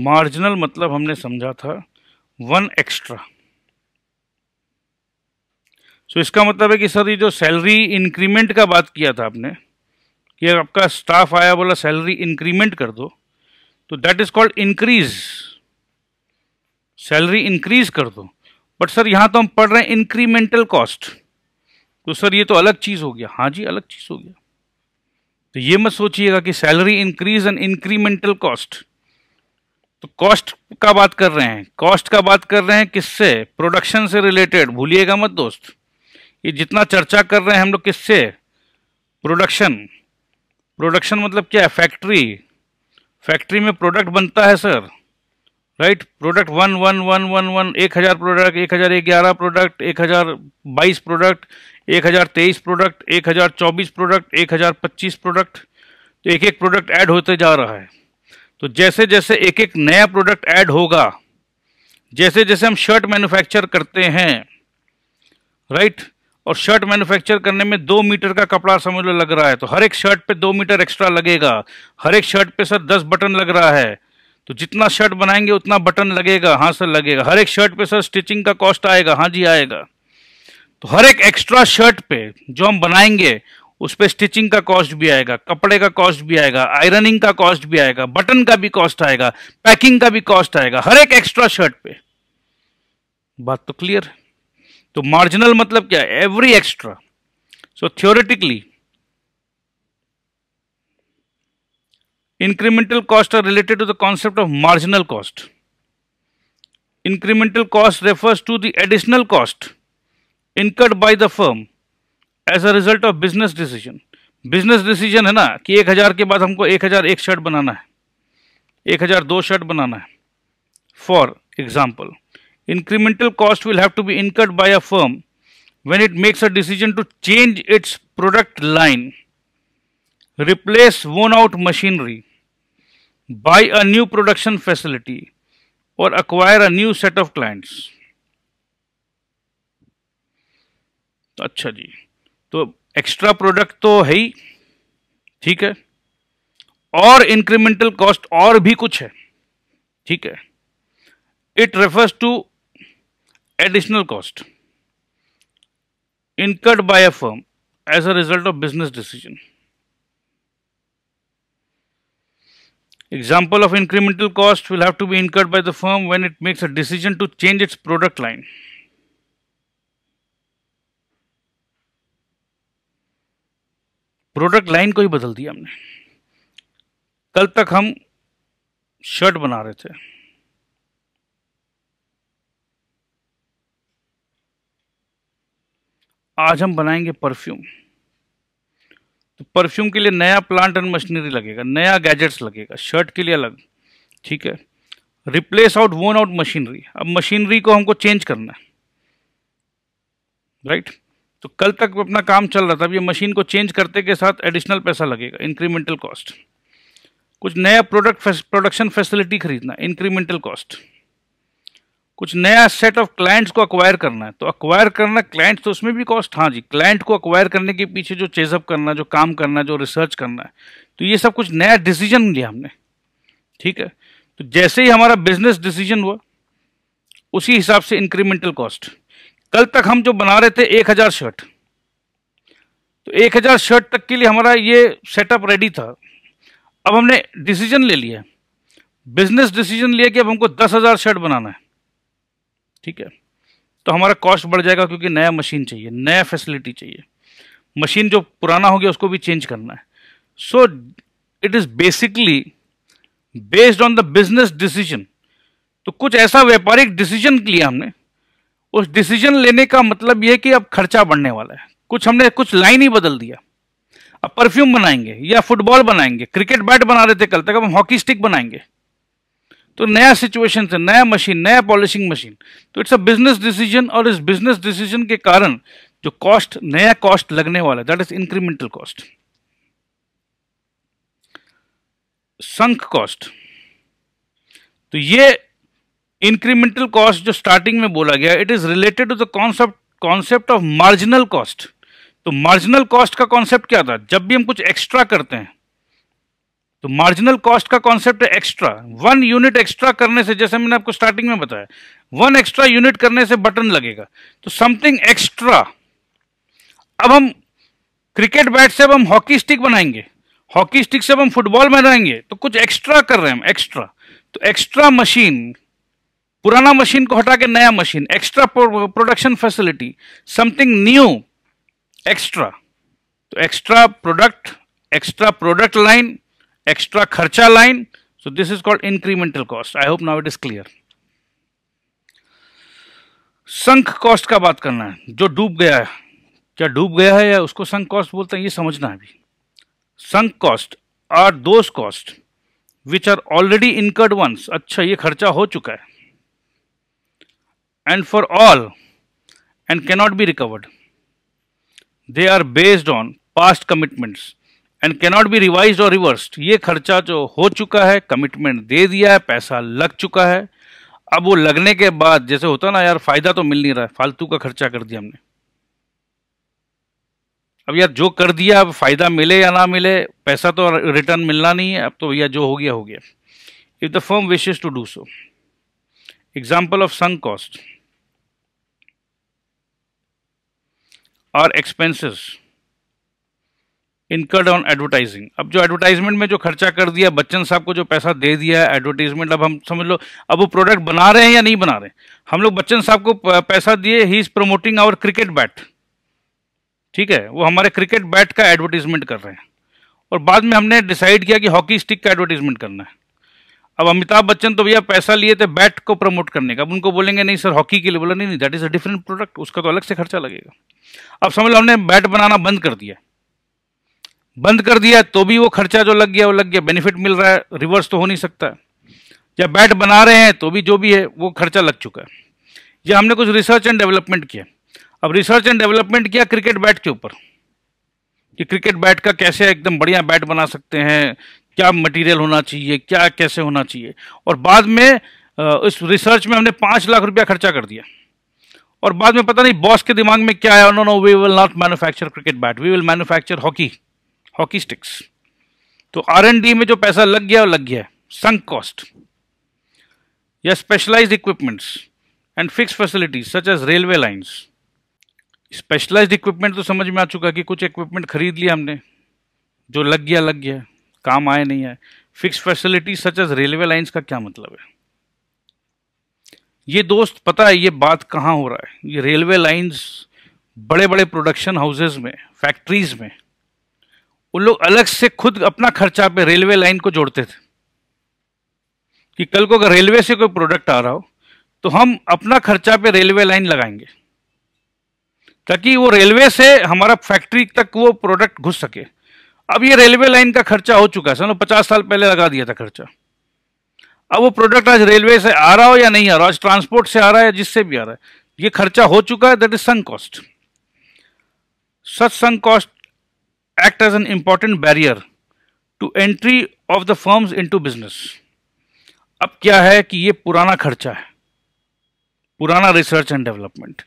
marginal मतलब हमने समझा था 1 एक्स्ट्रा। सो इसका मतलब है कि सर ये जो सैलरी इंक्रीमेंट का बात किया था आपने, कि आपका स्टाफ आया बोला सैलरी इंक्रीमेंट कर दो, तो that is called increase, salary increase कर दो। बट सर यहाँ तो हम पढ़ रहे हैं इंक्रीमेंटल कॉस्ट, तो सर ये तो अलग चीज हो गया। हाँ जी, अलग चीज हो गया। तो ये मत सोचिएगा कि salary increase and incremental cost. तो कॉस्ट का बात कर रहे हैं, कॉस्ट का बात कर रहे हैं किससे? प्रोडक्शन से रिलेटेड। भूलिएगा मत दोस्त, ये जितना चर्चा कर रहे हैं हम लोग किससे? प्रोडक्शन। प्रोडक्शन मतलब क्या है? फैक्ट्री। फैक्ट्री में प्रोडक्ट बनता है sir, right? Product 11111, 1000 product, 1011 product, 1022 product, 1023 product, 1024 product, 1025 product. तो एक एक प्रोडक्ट ऐड होते जा रहा है। तो जैसे जैसे एक एक नया प्रोडक्ट ऐड होगा, जैसे जैसे हम शर्ट मैन्युफैक्चर करते हैं, राइट, और शर्ट मैन्युफैक्चर करने में 2 मीटर का कपड़ा समझ लो लग रहा है, तो हर एक शर्ट पे 2 मीटर एक्स्ट्रा लगेगा। हर एक शर्ट पे सर 10 बटन लग रहा है, तो जितना शर्ट बनाएंगे उतना बटन लगेगा। हाँ सर लगेगा। हर एक शर्ट पे सर स्टिचिंग का कॉस्ट आएगा। हाँ जी आएगा। तो हर एक एक्स्ट्रा शर्ट पे जो हम बनाएंगे उस पे स्टिचिंग का कॉस्ट भी आएगा, कपड़े का कॉस्ट भी आएगा, आयरनिंग का कॉस्ट भी आएगा, बटन का भी कॉस्ट आएगा, पैकिंग का भी कॉस्ट आएगा, हर एक एक्स्ट्रा शर्ट पे। बात तो क्लियर है? तो मार्जिनल मतलब क्या है? Every extra. So theoretically incremental costs are related to the concept of marginal cost. Incremental cost refers to the additional cost incurred by the firm as a result of business decision. Business decision है ना कि 1000 के बाद हमको 1001 शर्ट बनाना है, 1002 शर्ट बनाना है। For example, incremental cost will have to be incurred by a firm when it makes a decision to change its product line, replace worn out machinery, buy a new production facility, or acquire a new set of clients. अच्छा जी, तो एक्स्ट्रा प्रोडक्ट तो है ही, ठीक है, और इंक्रीमेंटल कॉस्ट और भी कुछ है, ठीक है। It refers to additional cost incurred by a firm as a result of business decision. Example of incremental cost will have to be incurred by the firm when it makes a decision to change its product line. Product line को ही बदल दिया हमने। कल तक हम शर्ट बना रहे थे, आज हम बनाएंगे परफ्यूम। तो परफ्यूम के लिए नया प्लांट एंड मशीनरी लगेगा, नया गैजेट्स लगेगा, शर्ट के लिए अलग, ठीक है। रिप्लेस आउट वोन आउट मशीनरी, अब मशीनरी को हमको चेंज करना है, राइट। तो कल तक अपना काम चल रहा था, अब ये मशीन को चेंज करते के साथ एडिशनल पैसा लगेगा, इंक्रीमेंटल कॉस्ट। कुछ नया प्रोडक्शन फैसिलिटी खरीदना, इंक्रीमेंटल कॉस्ट। कुछ नया सेट ऑफ क्लाइंट्स को अक्वायर करना है, तो अक्वायर करना क्लाइंट्स, तो उसमें भी कॉस्ट। हाँ जी, क्लाइंट को अक्वायर करने के पीछे जो चेजअप करना, जो काम करना, जो रिसर्च करना है, तो ये सब कुछ नया डिसीजन लिया हमने, ठीक है। तो जैसे ही हमारा बिजनेस डिसीजन हुआ उसी हिसाब से इंक्रीमेंटल कॉस्ट। कल तक हम जो बना रहे थे 1000 शर्ट, तो 1000 शर्ट तक के लिए हमारा ये सेटअप रेडी था। अब हमने डिसीजन ले लिया, बिजनेस डिसीजन लिया कि अब हमको 10,000 शर्ट बनाना है, ठीक है। तो हमारा कॉस्ट बढ़ जाएगा क्योंकि नया मशीन चाहिए, नया फैसिलिटी चाहिए, मशीन जो पुराना हो गया उसको भी चेंज करना है। So it is basically based on the business decision. तो कुछ ऐसा व्यापारिक डिसीजन लिया हमने, उस डिसीजन लेने का मतलब यह कि अब खर्चा बढ़ने वाला है, हमने कुछ लाइन ही बदल दिया। अब परफ्यूम बनाएंगे या फुटबॉल बनाएंगे, क्रिकेट बैट बना रहे थे कल तक, अब हम हॉकी स्टिक बनाएंगे। तो नया सिचुएशन है, नया मशीन, नया पॉलिशिंग मशीन। तो इट्स अ बिजनेस डिसीजन, और इस बिजनेस डिसीजन के कारण जो कॉस्ट, नया कॉस्ट लगने वाला है, that is incremental cost. Sunk cost, तो ये इंक्रीमेंटल कॉस्ट जो स्टार्टिंग में बोला गया, it is related to the concept of marginal cost. तो मार्जिनल कॉस्ट का कॉन्सेप्ट क्या था? जब भी हम कुछ एक्स्ट्रा करते हैं तो मार्जिनल कॉस्ट का कॉन्सेप्ट है एक्स्ट्रा। 1 यूनिट एक्स्ट्रा करने से, जैसे मैंने आपको स्टार्टिंग में बताया, 1 एक्स्ट्रा यूनिट करने से बटन लगेगा, तो समथिंग एक्स्ट्रा। अब हम क्रिकेट बैट से अब हम हॉकी स्टिक बनाएंगे, हॉकी स्टिक से अब हम फुटबॉल बनाएंगे, तो कुछ एक्स्ट्रा कर रहे हैं हम, एक्स्ट्रा। तो एक्स्ट्रा मशीन, पुराना मशीन को हटा के नया machine, extra production facility, something new, extra. तो एक्स्ट्रा प्रोडक्ट लाइन, एक्स्ट्रा खर्चा line. So this is called incremental cost. I hope now it is clear. Sunk cost का बात करना है, जो डूब गया है। क्या डूब गया है या उसको संक कॉस्ट बोलते हैं, ये समझना है अभी। Sunk cost are those cost which are already incurred once. अच्छा, ये खर्चा हो चुका है, and for all and cannot be recovered. They are based on past commitments and cannot be revised और रिवर्स्ड। ये खर्चा जो हो चुका है, कमिटमेंट दे दिया है, पैसा लग चुका है, अब वो लगने के बाद जैसे होता ना यार, फायदा तो मिल नहीं रहा है, फालतू का खर्चा कर दिया हमने। अब यार जो कर दिया, अब फायदा मिले या ना मिले, पैसा तो रिटर्न मिलना नहीं है, अब तो भैया जो हो गया हो गया। If the firm wishes to do so, example of sunk cost are expenses incurred on advertising. अब जो एडवर्टाइजमेंट में जो खर्चा कर दिया, बच्चन साहब को जो पैसा दे दिया है एडवर्टाइजमेंट, अब हम समझ लो अब वो प्रोडक्ट बना रहे हैं या नहीं बना रहे, हम लोग बच्चन साहब को पैसा दिए, he is promoting our cricket bat, ठीक है, वो हमारे क्रिकेट बैट का एडवर्टाइजमेंट कर रहे हैं। और बाद में हमने डिसाइड किया कि हॉकी स्टिक का एडवर्टाइजमेंट करना है। अब अमिताभ बच्चन तो भैया पैसा लिए थे बैट को प्रमोट करने का, अब उनको बोलेंगे नहीं सर हॉकी के लिए, बोला नहीं that is a different product, उसका तो अलग से खर्चा लगेगा। अब समझ लो हमने बैट बनाना बंद कर दिया तो भी वो खर्चा जो लग गया वो लग गया, बेनिफिट मिल रहा है, रिवर्स तो हो नहीं सकता। या बैट बना रहे हैं तो भी जो भी है वो खर्चा लग चुका है। या हमने कुछ रिसर्च एंड डेवलपमेंट किया, अब रिसर्च एंड डेवलपमेंट किया क्रिकेट बैट के ऊपर कि क्रिकेट बैट का कैसे एकदम बढ़िया बैट बना सकते हैं, क्या मटेरियल होना चाहिए, क्या कैसे होना चाहिए। और बाद में इस रिसर्च में हमने 5 लाख रुपया खर्चा कर दिया, और बाद में पता नहीं बॉस के दिमाग में क्या आया, no we will not manufacture cricket bat, we will manufacture hockey sticks. तो R&D में जो पैसा लग गया वो लग गया है, संक कॉस्ट। या specialized equipments and fix facilities such as railway lines. Specialized equipment तो समझ में आ चुका कि कुछ इक्विपमेंट खरीद लिया हमने, जो लग गया, काम आए नहीं आए। Fix facilities such as railway lines का क्या मतलब है? ये दोस्त पता है ये बात कहाँ हो रहा है? ये रेलवे लाइंस बड़े बड़े प्रोडक्शन हाउसेज में, फैक्ट्रीज में, उन लोग अलग से खुद अपना खर्चा पे रेलवे लाइन को जोड़ते थे कि कल को अगर रेलवे से कोई प्रोडक्ट आ रहा हो तो हम अपना खर्चा पे रेलवे लाइन लगाएंगे, ताकि वो रेलवे से हमारा फैक्ट्री तक वो प्रोडक्ट घुस सके। अब ये रेलवे लाइन का खर्चा हो चुका है, समझो 50 साल पहले लगा दिया था खर्चा। अब वो प्रोडक्ट आज रेलवे से आ रहा हो या नहीं आ रहा, आज ट्रांसपोर्ट से आ रहा है, जिससे भी आ रहा है, ये खर्चा हो चुका है, that is sunk cost. Such sunk cost act as an important barrier to entry of the firms into business। अब क्या है कि ये पुराना खर्चा है, पुराना रिसर्च एंड डेवलपमेंट।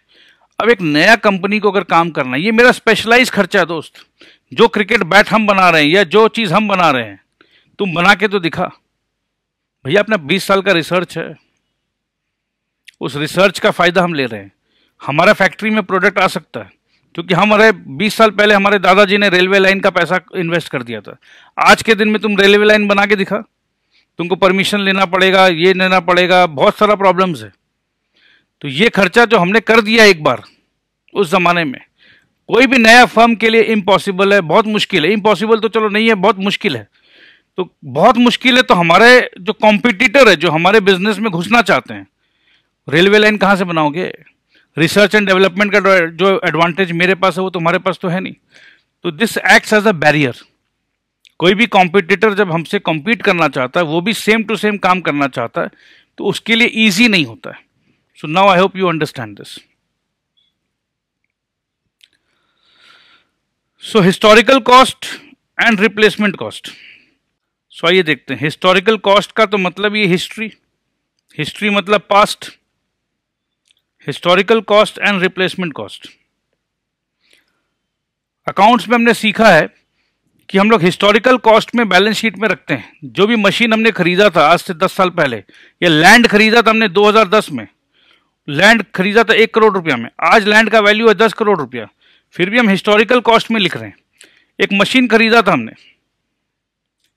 अब एक नया कंपनी को अगर काम करना है, ये मेरा स्पेशलाइज खर्चा है दोस्त। जो क्रिकेट बैट हम बना रहे हैं या जो चीज हम बना रहे हैं, तुम बना के तो दिखा भैया, अपना 20 साल का रिसर्च है, उस रिसर्च का फायदा हम ले रहे हैं, हमारा फैक्ट्री में प्रोडक्ट आ सकता है, क्योंकि हमारे 20 साल पहले हमारे दादाजी ने रेलवे लाइन का पैसा इन्वेस्ट कर दिया था। आज के दिन में तुम रेलवे लाइन बना के दिखा, तुमको परमिशन लेना पड़ेगा, ये लेना पड़ेगा, बहुत सारा प्रॉब्लम्स है। तो ये खर्चा जो हमने कर दिया एक बार उस जमाने में, कोई भी नया फर्म के लिए इम्पॉसिबल है, बहुत मुश्किल है। इम्पॉसिबल तो चलो नहीं है, बहुत मुश्किल है। तो बहुत मुश्किल है, तो हमारे जो कॉम्पिटिटर है, जो हमारे बिजनेस में घुसना चाहते हैं, रेलवे लाइन कहाँ से बनाओगे? रिसर्च एंड डेवलपमेंट का जो एडवांटेज मेरे पास है वो तुम्हारे पास तो है नहीं। तो this acts as a barrier. कोई भी कॉम्पिटिटर जब हमसे कॉम्पीट करना चाहता है, वो भी सेम टू सेम काम करना चाहता है, तो उसके लिए ईजी नहीं होता है। So now I hope you understand this. So historical cost and replacement cost. So आइए देखते हैं। हिस्टोरिकल कॉस्ट का तो मतलब ये हिस्ट्री, हिस्ट्री मतलब past, historical cost and replacement cost. Accounts में हमने सीखा है कि हम लोग हिस्टोरिकल कॉस्ट में बैलेंस शीट में रखते हैं जो भी मशीन हमने खरीदा था आज से 10 साल पहले, या लैंड खरीदा था हमने 2010 में, लैंड खरीदा था 1 करोड़ रुपया में, आज लैंड का वैल्यू है 10 करोड़ रुपया, फिर भी हम हिस्टोरिकल कॉस्ट में लिख रहे हैं। एक मशीन खरीदा था हमने,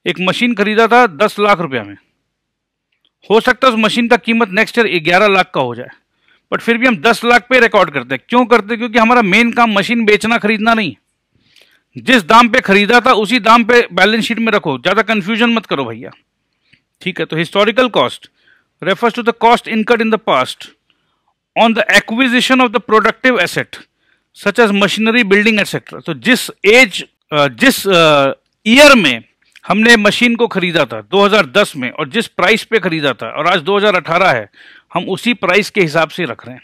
एक मशीन खरीदा था 10 लाख रुपया में, हो सकता है उस मशीन का कीमत नेक्स्ट ईयर 11 लाख का हो जाए, बट फिर भी हम 10 लाख पे रिकॉर्ड करते हैं। क्यों करते हैं? क्योंकि हमारा मेन काम मशीन बेचना खरीदना नहीं। जिस दाम पे खरीदा था उसी दाम पे बैलेंस शीट में रखो, ज्यादा कंफ्यूजन मत करो भैया, ठीक है। तो historical cost refers to the cost incurred in the past on the acquisition of the productive asset such as machinery, building etcetera. तो जिस ईयर में हमने मशीन को खरीदा था 2010 में, और जिस प्राइस पे खरीदा था, और आज 2018 है, हम उसी प्राइस के हिसाब से रख रहे हैं।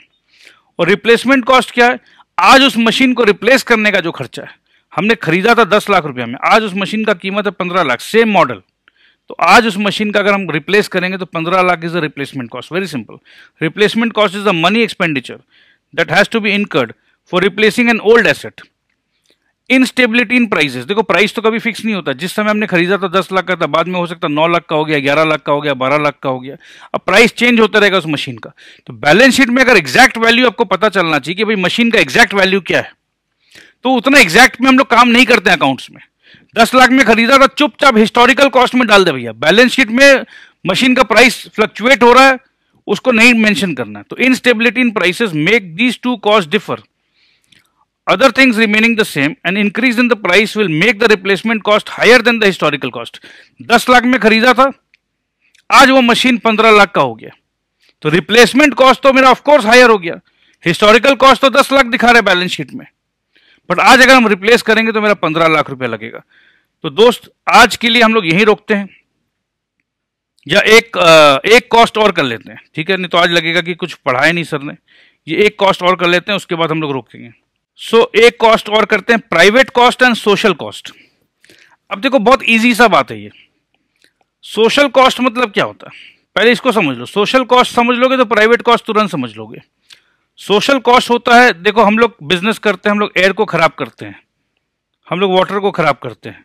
और रिप्लेसमेंट कॉस्ट क्या है? आज उस मशीन को रिप्लेस करने का जो खर्चा है, हमने खरीदा था 10 लाख रुपया में, आज उस मशीन का कीमत है 15 लाख, सेम मॉडल। तो आज उस मशीन का अगर हम रिप्लेस करेंगे तो 15 lakh is the replacement cost. Very simple. Replacement cost is the money expenditure that has to be incurred for replacing an old asset. Instability in prices, देखो प्राइस तो कभी फिक्स नहीं होता। जिस समय हमने खरीदा था 10 लाख का था, बाद में हो सकता 9 लाख का हो गया, 11 लाख का हो गया, 12 लाख का हो गया। अब प्राइस चेंज होता रहेगा उस मशीन का। तो बैलेंस शीट में अगर एग्जैक्ट वैल्यू आपको पता चलना चाहिए कि भाई मशीन का एग्जैक्ट वैल्यू क्या है, तो उतना एग्जैक्ट में हम लोग काम नहीं करते हैं अकाउंट्स में। 10 लाख में खरीदा था, चुपचाप हिस्टोरिकल कॉस्ट में डाल दे भैया। बैलेंस शीट में मशीन का प्राइस फ्लक्चुएट हो रहा है, उसको नहीं मेंशन करना है। तो instability in prices make these two cost differ, other things remaining the same, an increase in the price will make the replacement cost higher than the historical cost। 10 lakh में खरीदा था, आज वो मशीन 15 लाख का हो गया, तो रिप्लेसमेंट कॉस्ट तो मेरा ऑफकोर्स हायर हो गया। हिस्टोरिकल कॉस्ट तो 10 लाख दिखा रहे बैलेंस शीट में, बट आज अगर हम रिप्लेस करेंगे तो मेरा 15 लाख रुपया लगेगा। तो दोस्त आज के लिए हम लोग यहीं रोकते हैं, या एक कॉस्ट और कर लेते हैं, ठीक है? नहीं तो आज लगेगा कि कुछ पढ़ाया नहीं सर ने। ये एक कॉस्ट और कर लेते हैं, उसके बाद हम लोग रोकेंगे। एक कॉस्ट और करते हैं, private cost and social cost. अब देखो बहुत इजी सा बात है ये। सोशल कॉस्ट मतलब क्या होता है, पहले इसको समझ लो। सोशल कॉस्ट समझ लोगे तो प्राइवेट कॉस्ट तुरंत समझ लोगे। सोशल कॉस्ट होता है, देखो हम लोग बिजनेस करते हैं, हम लोग एयर को खराब करते हैं, हम लोग वाटर को खराब करते हैं,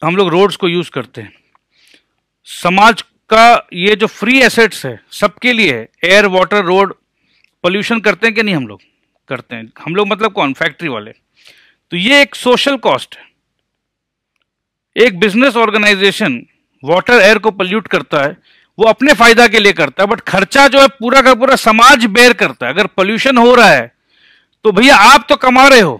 हम लोग रोड्स को यूज करते हैं। समाज का ये जो फ्री एसेट्स है सबके लिए है, एयर वाटर रोड, पोल्यूशन करते हैं कि नहीं? हम लोग करते हैं। हम लोग मतलब कौन? फैक्ट्री वाले। तो ये एक सोशल कॉस्ट है। एक बिजनेस ऑर्गेनाइजेशन वाटर एयर को पोल्यूट करता है, वो अपने फायदा के लिए करता है, बट खर्चा जो है पूरा का पूरा समाज बेयर करता है। अगर पोल्यूशन हो रहा है तो भैया आप तो कमा रहे हो,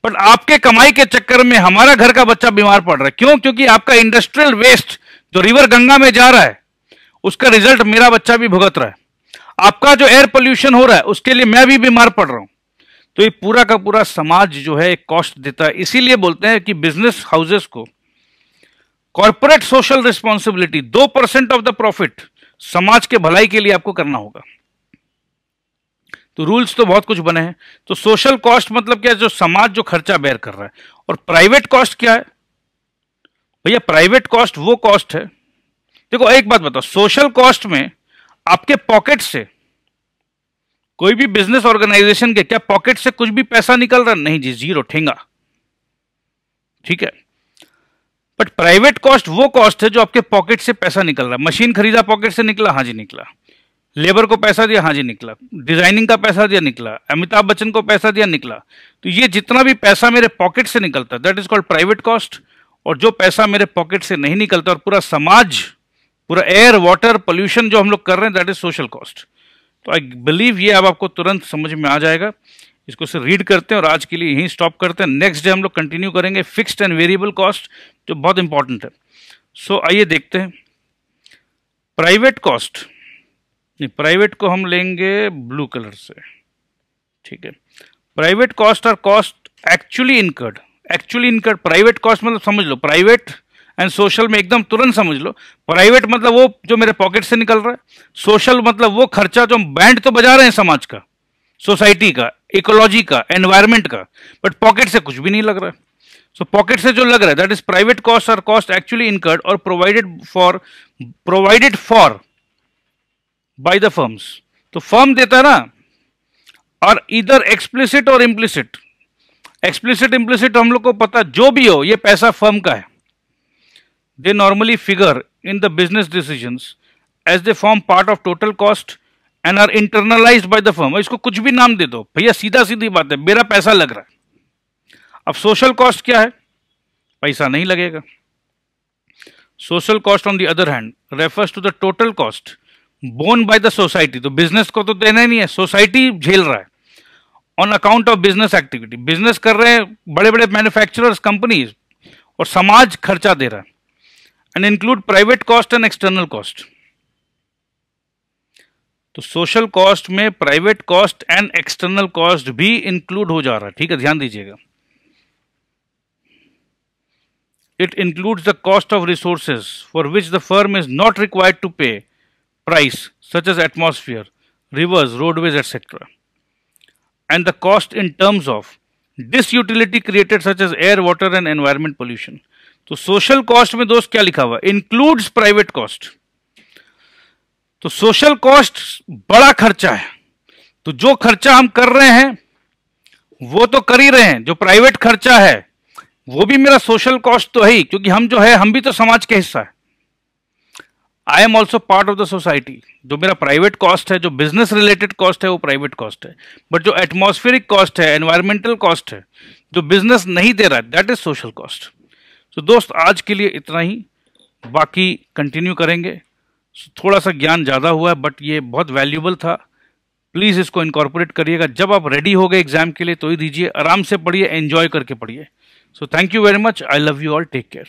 बट आपके कमाई के चक्कर में हमारा घर का बच्चा बीमार पड़ रहा है। क्यों? क्योंकि आपका इंडस्ट्रियल वेस्ट जो रिवर गंगा में जा रहा है, उसका रिजल्ट मेरा बच्चा भी भुगत रहा है। आपका जो एयर पोल्यूशन हो रहा है उसके लिए मैं भी बीमार पड़ रहा हूं। तो ये पूरा का पूरा समाज जो है एक कॉस्ट देता है। इसीलिए बोलते हैं कि बिजनेस हाउसेस को corporate social responsibility 2% of the profit समाज के भलाई के लिए आपको करना होगा। तो रूल्स तो बहुत कुछ बने हैं। तो सोशल कॉस्ट मतलब क्या है? जो समाज जो खर्चा बेयर कर रहा है। और प्राइवेट कॉस्ट क्या है भैया? प्राइवेट कॉस्ट वो कॉस्ट है, देखो एक बात बताओ, सोशल कॉस्ट में आपके पॉकेट से, कोई भी बिजनेस ऑर्गेनाइजेशन के क्या पॉकेट से कुछ भी पैसा निकल रहा? नहीं जी, जीरो, ठेंगा, ठीक है। बट प्राइवेट कॉस्ट वो कॉस्ट है जो आपके पॉकेट से पैसा निकल रहा है। मशीन खरीदा पॉकेट से निकला, हाँ जी निकला, लेबर को पैसा दिया, हाँ जी निकला। डिजाइनिंग का पैसा दिया, निकला। अमिताभ बच्चन को पैसा दिया, निकला। तो ये जितना भी पैसा मेरे पॉकेट से निकलता है that is called private cost. और जो पैसा मेरे पॉकेट से नहीं निकलता और पूरा समाज, पूरा एयर वाटर पोल्यूशन जो हम लोग कर रहे हैं दैट इज सोशल कॉस्ट। तो आई बिलीव ये अब आपको तुरंत समझ में आ जाएगा। इसको से रीड करते हैं और आज के लिए यहीं स्टॉप करते हैं। नेक्स्ट डे हम लोग कंटिन्यू करेंगे फिक्स्ड एंड वेरिएबल कॉस्ट, जो बहुत इंपॉर्टेंट है। सो आइए देखते हैं प्राइवेट कॉस्ट। नहीं, प्राइवेट को हम लेंगे ब्लू कलर से, ठीक है। प्राइवेट कॉस्ट और cost actually incurred. Actually incurred private cost मतलब समझ लो, प्राइवेट एंड सोशल में एकदम तुरंत समझ लो। प्राइवेट मतलब वो जो मेरे पॉकेट से निकल रहा है, सोशल मतलब वो खर्चा जो हम बैंड तो बजा रहे हैं समाज का, सोसाइटी का, इकोलॉजी का, एनवायरमेंट का, बट पॉकेट से कुछ भी नहीं लग रहा है। सो पॉकेट से जो लग रहा है दैट इज प्राइवेट कॉस्ट और कॉस्ट एक्चुअली इनकर्ड और provided for by the firms. तो फर्म देता है ना, और इधर एक्सप्लिसिट और इम्प्लिसिट। एक्सप्लिसिट इम्प्लिसिट हम लोग को पता, जो भी हो ये पैसा फर्म का है। They normally figure in the business decisions as they form part of total cost and are internalized by the firm. इसको कुछ भी नाम दे दो भैया, सीधा सीधी बात है, मेरा पैसा लग रहा है। अब सोशल कॉस्ट क्या है? पैसा नहीं लगेगा। Social cost on the other hand refers to the total cost borne by the society. तो बिजनेस को तो देना ही नहीं है, सोसाइटी झेल रहा है on account of business activity. Business कर रहे हैं बड़े बड़े मैन्युफैक्चरर्स, कंपनीज, और समाज खर्चा दे रहा है। And include private cost and external cost. तो सोशल कॉस्ट में private cost and external cost भी इंक्लूड हो जा रहा है, ठीक है, ध्यान दीजिएगा। It includes the cost of resources for which the firm is not required to pay price such as atmosphere, rivers, roadways etcetera, and the cost in terms of disutility created such as air, water and environment pollution. तो सोशल कॉस्ट में दोस्त क्या लिखा हुआ? Includes private cost. तो सोशल कॉस्ट बड़ा खर्चा है, तो जो खर्चा हम कर रहे हैं वो तो कर ही रहे हैं, जो प्राइवेट खर्चा है वो भी मेरा सोशल कॉस्ट तो है ही, क्योंकि हम जो है हम भी तो समाज के हिस्सा है। I am also part of the society. जो मेरा प्राइवेट कॉस्ट है, जो बिजनेस रिलेटेड कॉस्ट है वो प्राइवेट कॉस्ट है, बट जो एटमॉस्फेरिक कॉस्ट है, एनवायरमेंटल कॉस्ट है, जो बिजनेस नहीं दे रहा है दैट इज सोशल कॉस्ट। तो दोस्त आज के लिए इतना ही, बाकी कंटिन्यू करेंगे। थोड़ा सा ज्ञान ज़्यादा हुआ है बट ये बहुत वैल्यूबल था। प्लीज़ इसको इनकॉर्पोरेट करिएगा। जब आप रेडी हो गए एग्जाम के लिए तो ही दीजिए, आराम से पढ़िए, एंजॉय करके पढ़िए। So thank you very much, I love you all, take care.